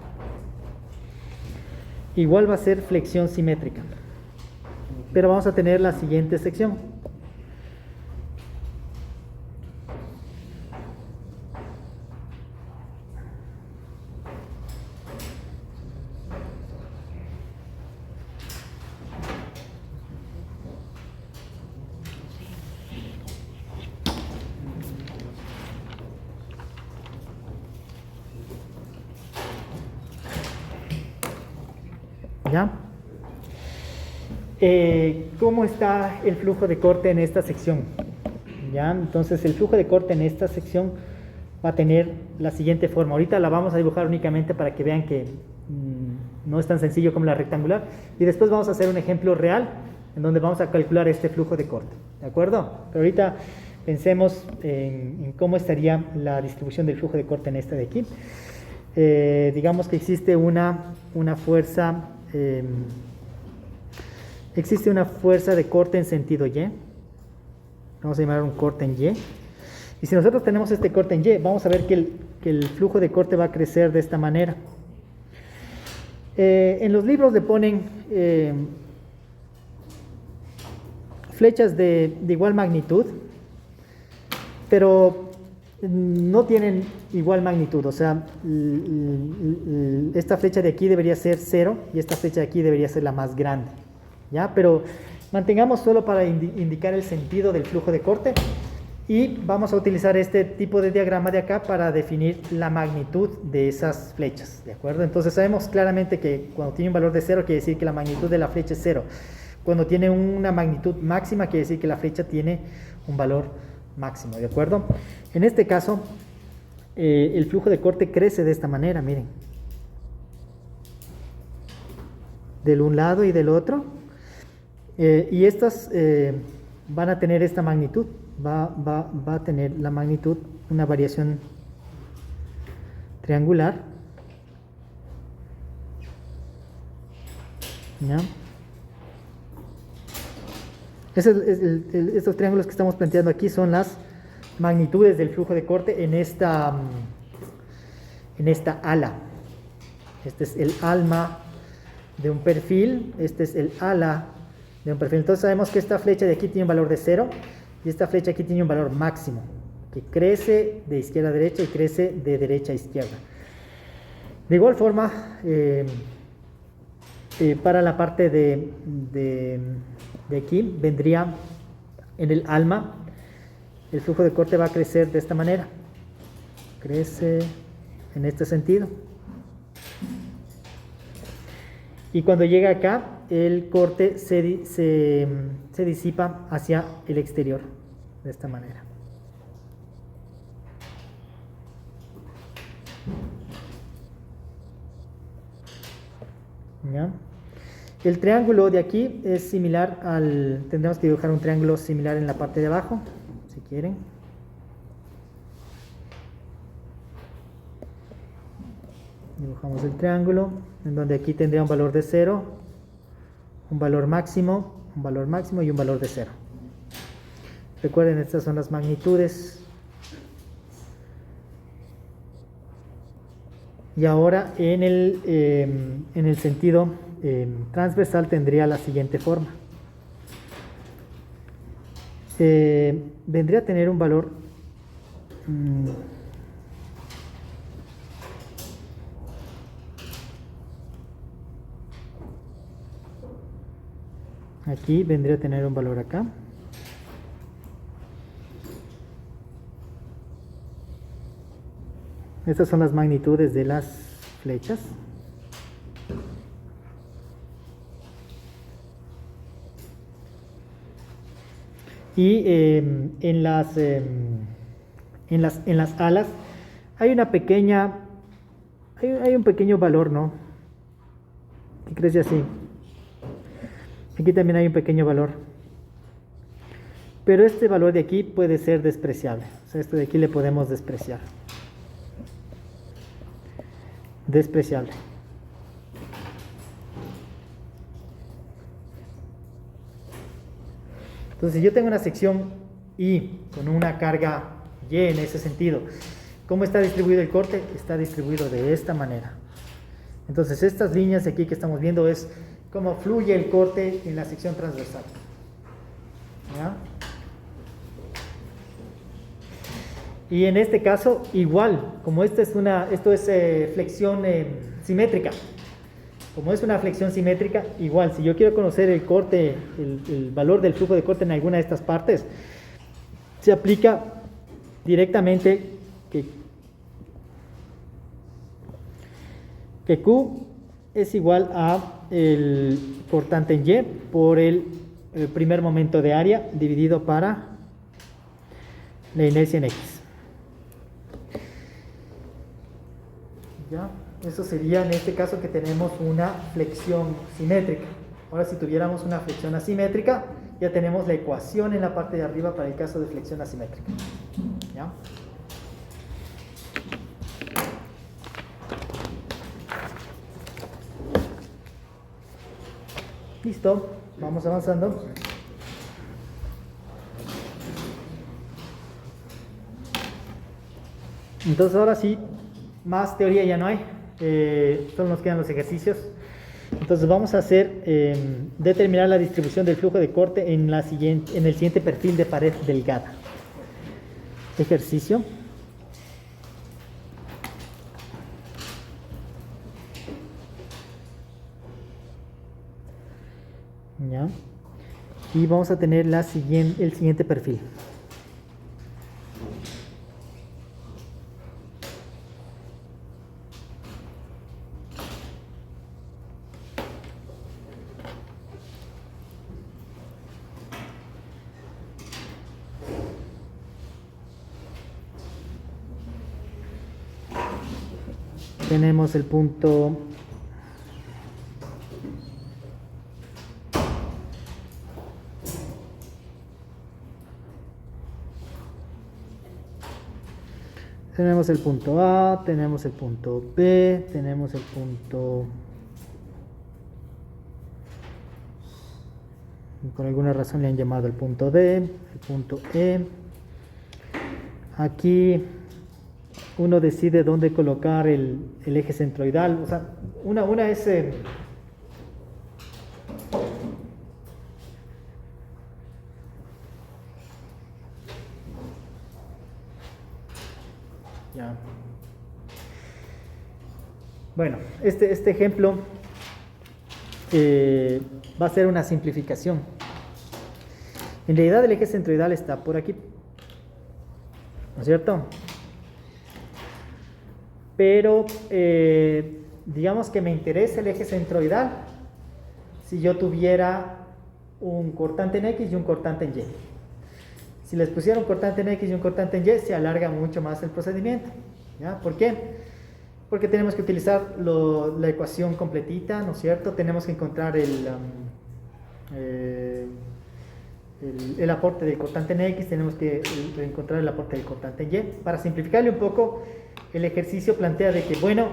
Igual va a ser flexión simétrica. Pero vamos a tener la siguiente sección. ¿Ya? ¿Cómo está el flujo de corte en esta sección? ¿Ya? Entonces el flujo de corte en esta sección va a tener la siguiente forma. Ahorita la vamos a dibujar únicamente para que vean que no es tan sencillo como la rectangular. Y después vamos a hacer un ejemplo real en donde vamos a calcular este flujo de corte. ¿De acuerdo? Pero ahorita pensemos en cómo estaría la distribución del flujo de corte en esta de aquí. Digamos que existe una fuerza... existe una fuerza de corte en sentido Y. Vamos a llamar un corte en Y. Y si nosotros tenemos este corte en Y, vamos a ver que el flujo de corte va a crecer de esta manera. En los libros le ponen flechas de igual magnitud, pero no tienen igual magnitud. O sea, esta flecha de aquí debería ser 0 y esta flecha de aquí debería ser la más grande. ¿Ya? Pero mantengamos solo para indicar el sentido del flujo de corte y vamos a utilizar este tipo de diagrama de acá para definir la magnitud de esas flechas. ¿De acuerdo? Entonces sabemos claramente que cuando tiene un valor de 0 quiere decir que la magnitud de la flecha es 0. Cuando tiene una magnitud máxima quiere decir que la flecha tiene un valor máximo. ¿De acuerdo? En este caso, el flujo de corte crece de esta manera, miren. Del un lado y del otro. Y estas van a tener esta magnitud. Va a tener la magnitud, una variación triangular. ¿Ya? Estos triángulos que estamos planteando aquí son las magnitudes del flujo de corte en esta ala. Este es el alma de un perfil, este es el ala de un perfil. Entonces sabemos que esta flecha de aquí tiene un valor de 0 y esta flecha aquí tiene un valor máximo, que crece de izquierda a derecha y crece de derecha a izquierda. De igual forma, para la parte de aquí, vendría en el alma, el flujo de corte va a crecer de esta manera. Crece en este sentido. Y cuando llega acá, el corte se disipa hacia el exterior, de esta manera. ¿Ya? El triángulo de aquí es similar al... Tendremos que dibujar un triángulo similar en la parte de abajo, si quieren. Dibujamos el triángulo, en donde aquí tendría un valor de 0, un valor máximo y un valor de 0. Recuerden, estas son las magnitudes. Y ahora en el sentido transversal tendría la siguiente forma. Vendría a tener un valor aquí vendría a tener un valor acá. Estas son las magnitudes de las flechas. Y en las alas hay una pequeña, hay un pequeño valor, ¿no? Que crece así. Aquí también hay un pequeño valor. Pero este valor de aquí puede ser despreciable. O sea, esto de aquí le podemos despreciar. Despreciable. Entonces, si yo tengo una sección I con una carga Y en ese sentido, ¿cómo está distribuido el corte? Está distribuido de esta manera. Entonces, estas líneas de aquí que estamos viendo es cómo fluye el corte en la sección transversal. ¿Ya? Y en este caso, igual, como esto es flexión simétrica. Como es una flexión simétrica, igual, si yo quiero conocer el corte, el valor del flujo de corte en alguna de estas partes, se aplica directamente que Q es igual a el cortante en Y por el primer momento de área dividido para la inercia en X. ¿Ya? Eso sería en este caso que tenemos una flexión simétrica. Ahora, si tuviéramos una flexión asimétrica, ya tenemos la ecuación en la parte de arriba para el caso de flexión asimétrica. ¿Ya? Listo, vamos avanzando. Entonces ahora sí, más teoría ya no hay, solo nos quedan los ejercicios. Entonces vamos a hacer, determinar la distribución del flujo de corte en el siguiente perfil de pared delgada. Ejercicio. ¿Ya? Y vamos a tener el siguiente perfil. Tenemos el punto A, tenemos el punto B, tenemos el punto, por alguna razón le han llamado el punto D, el punto E. Aquí uno decide dónde colocar el eje centroidal. O sea, una es... ya. Bueno, este ejemplo va a ser una simplificación. En realidad el eje centroidal está por aquí, ¿no es cierto? Pero digamos que me interesa el eje centroidal si yo tuviera un cortante en X y un cortante en Y. Si les pusiera un cortante en X y un cortante en Y, se alarga mucho más el procedimiento, ¿ya? ¿Por qué? Porque tenemos que utilizar la ecuación completita, ¿no es cierto? Tenemos que encontrar el aporte del cortante en X, tenemos que encontrar el aporte del cortante en Y. Para simplificarle un poco, el ejercicio plantea de que, bueno,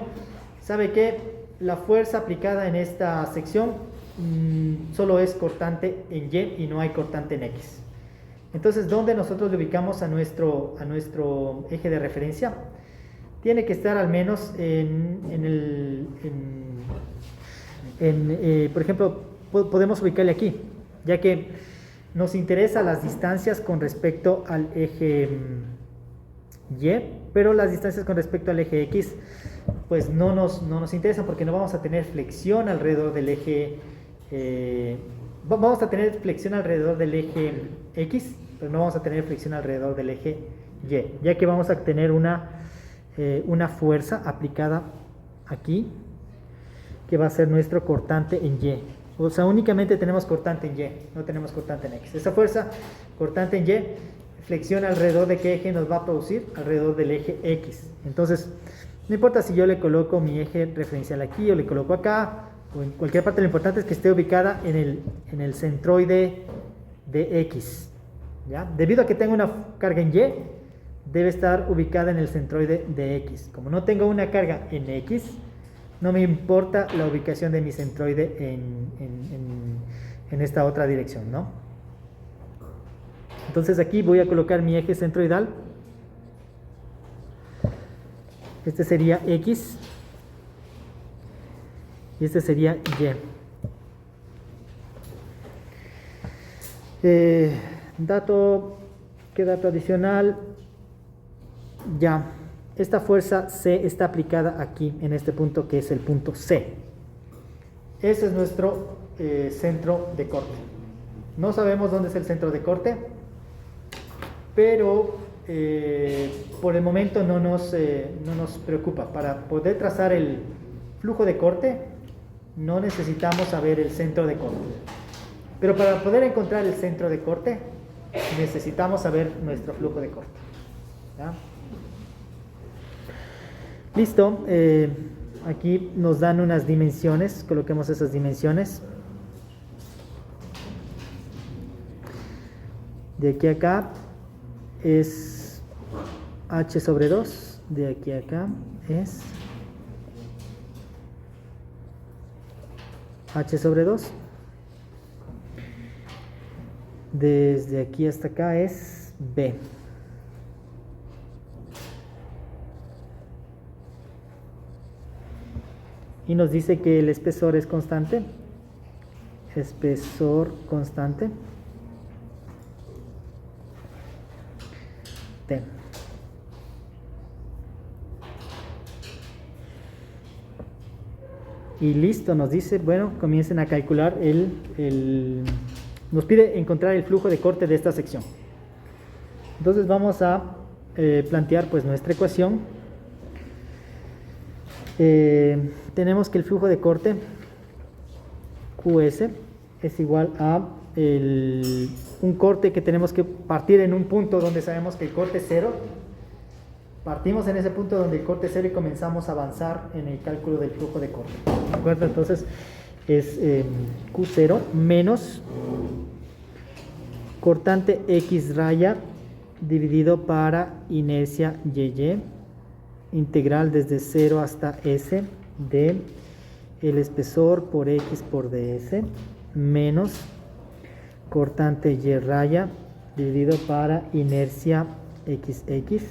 ¿sabe qué? La fuerza aplicada en esta sección solo es cortante en Y y no hay cortante en X. Entonces, ¿dónde nosotros le ubicamos a nuestro eje de referencia? Tiene que estar al menos por ejemplo, podemos ubicarle aquí, ya que nos interesa las distancias con respecto al eje Y, pero las distancias con respecto al eje X, pues no nos interesan porque no vamos a tener flexión alrededor del eje, vamos a tener flexión alrededor del eje X, pero no vamos a tener flexión alrededor del eje Y, ya que vamos a tener una fuerza aplicada aquí, que va a ser nuestro cortante en Y. O sea, únicamente tenemos cortante en Y, no tenemos cortante en X. Esa fuerza cortante en Y, flexión alrededor de qué eje nos va a producir, alrededor del eje X. Entonces, no importa si yo le coloco mi eje referencial aquí o le coloco acá, o en cualquier parte, lo importante es que esté ubicada en el centroide de X, ¿ya? Debido a que tengo una carga en Y, debe estar ubicada en el centroide de X. Como no tengo una carga en X, no me importa la ubicación de mi centroide en esta otra dirección, ¿no? Entonces aquí voy a colocar mi eje centroidal. Este sería X y este sería Y. ¿Qué dato adicional? Ya, esta fuerza C está aplicada aquí, en este punto que es el punto C. Ese es nuestro centro de corte. No sabemos dónde es el centro de corte, pero por el momento no nos preocupa. Para poder trazar el flujo de corte, no necesitamos saber el centro de corte. Pero para poder encontrar el centro de corte, necesitamos saber nuestro flujo de corte, ¿ya? Listo, aquí nos dan unas dimensiones, coloquemos esas dimensiones. De aquí a acá es h sobre 2, de aquí a acá es h sobre 2, desde aquí hasta acá es b. Y nos dice que el espesor es constante, espesor constante, T. Y listo, nos dice, bueno, comiencen a calcular nos pide encontrar el flujo de corte de esta sección. Entonces vamos a plantear pues nuestra ecuación. Tenemos que el flujo de corte QS es igual a un corte que tenemos que partir en un punto donde sabemos que el corte es 0. Partimos en ese punto donde el corte es 0 y comenzamos a avanzar en el cálculo del flujo de corte. ¿De acuerdo? Entonces es Q0 menos cortante X raya dividido para inercia YY, integral desde 0 hasta S de el espesor por X por ds menos cortante Y raya dividido para inercia XX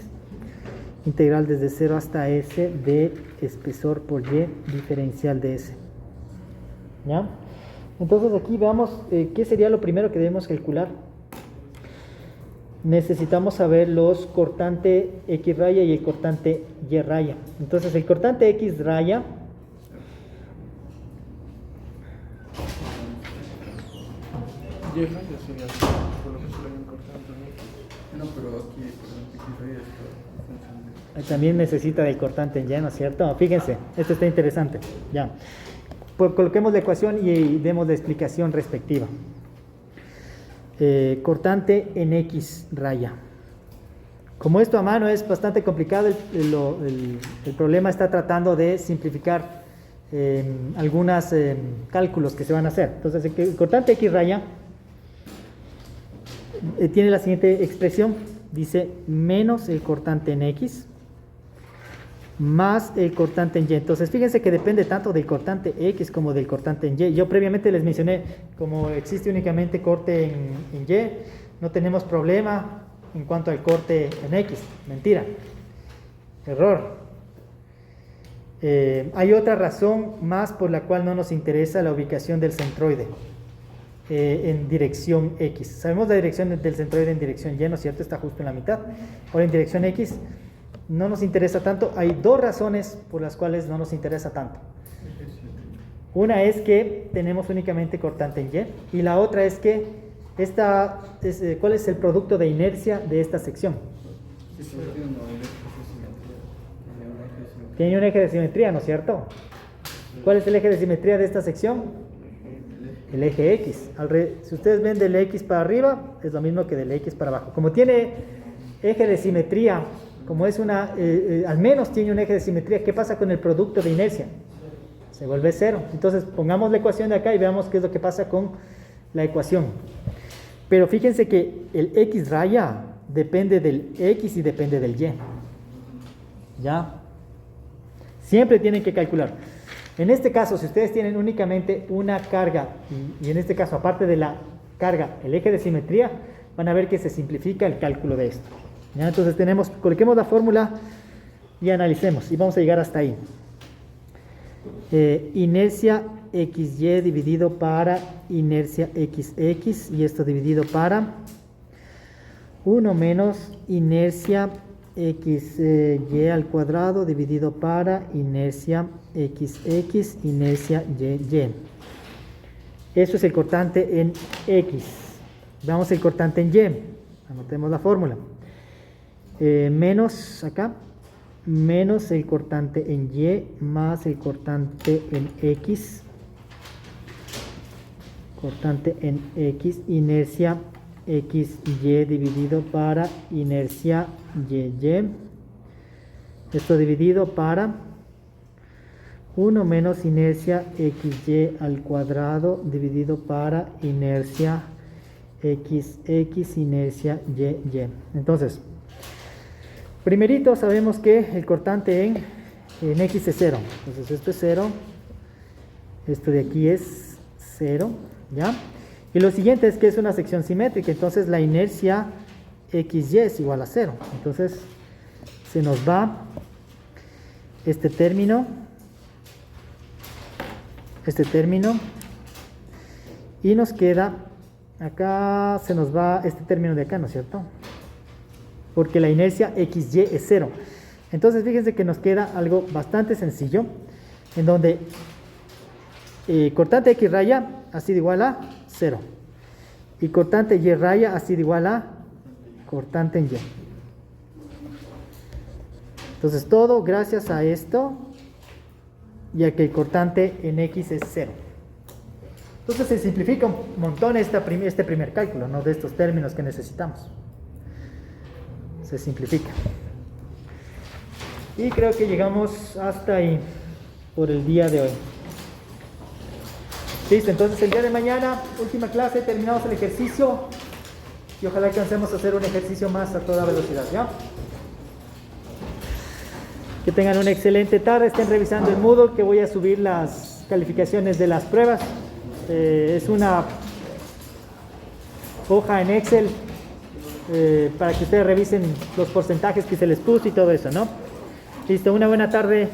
integral desde 0 hasta S de espesor por Y diferencial de S. ¿Ya? Entonces aquí veamos qué sería lo primero que debemos calcular. Necesitamos saber los cortante X raya y el cortante Y raya. Entonces el cortante X raya Y raya sería por lo que se le ven cortando, ¿no? No, pero aquí, por ejemplo, X raya está funcionando. también necesita del cortante en Y, ¿no es cierto? Fíjense, esto está interesante. Ya. Pues coloquemos la ecuación y demos la explicación respectiva. Cortante en X raya. Como esto a mano es bastante complicado, el problema está tratando de simplificar algunos cálculos que se van a hacer. Entonces el cortante X raya tiene la siguiente expresión, dice menos el cortante en X más el cortante en Y. Entonces fíjense que depende tanto del cortante X como del cortante en Y. Yo previamente les mencioné, como existe únicamente corte en Y, no tenemos problema en cuanto al corte en X. Mentira, error. Hay otra razón más por la cual no nos interesa la ubicación del centroide en dirección X. Sabemos la dirección del centroide en dirección Y, ¿no es cierto? Está justo en la mitad. Ahora en dirección X no nos interesa tanto. Hay dos razones por las cuales no nos interesa tanto. Una es que tenemos únicamente cortante en Y y la otra es que ¿cuál es el producto de inercia de esta sección? Tiene un eje de simetría, ¿no es cierto? ¿Cuál es el eje de simetría de esta sección? El eje X. Si ustedes ven del X para arriba, es lo mismo que del X para abajo. Como tiene eje de simetría, como es al menos tiene un eje de simetría, ¿qué pasa con el producto de inercia? Se vuelve cero. Entonces pongamos la ecuación de acá y veamos qué es lo que pasa con la ecuación. Pero fíjense que el X raya depende del X y depende del Y. ¿Ya? Siempre tienen que calcular. En este caso, si ustedes tienen únicamente una carga, y en este caso, aparte de la carga, el eje de simetría, van a ver que se simplifica el cálculo de esto. ¿Ya? Entonces coloquemos la fórmula y analicemos, y vamos a llegar hasta ahí. Inercia XY dividido para inercia XX, y esto dividido para 1 menos inercia XY al cuadrado dividido para inercia XX, inercia YY. Eso es el cortante en X. Veamos el cortante en Y. Anotemos la fórmula. Menos acá, menos el cortante en Y más el cortante en X. Cortante en X, inercia XY dividido para inercia YY. Esto dividido para 1 menos inercia XY al cuadrado dividido para inercia XX, inercia YY. Entonces, primerito sabemos que el cortante en X es 0. Entonces esto es 0. Esto de aquí es 0. ¿Ya? Y lo siguiente es que es una sección simétrica. Entonces la inercia XY es igual a 0. Entonces se nos va este término. Y nos queda, acá se nos va este término de acá, ¿no es cierto? Porque la inercia XY es 0. Entonces fíjense que nos queda algo bastante sencillo, en donde cortante X raya ha sido igual a 0. Y cortante Y raya ha sido igual a cortante en Y. Entonces todo gracias a esto, ya que el cortante en X es 0. Entonces se simplifica un montón este primer cálculo, ¿no? De estos términos que necesitamos. Se simplifica. Y creo que llegamos hasta ahí por el día de hoy. Listo, entonces el día de mañana, última clase, terminamos el ejercicio y ojalá alcancemos a hacer un ejercicio más a toda velocidad, ¿ya? Que tengan una excelente tarde, estén revisando el Moodle, que voy a subir las calificaciones de las pruebas. Es una hoja en Excel para que ustedes revisen los porcentajes que se les puso y todo eso, ¿no? Listo, una buena tarde.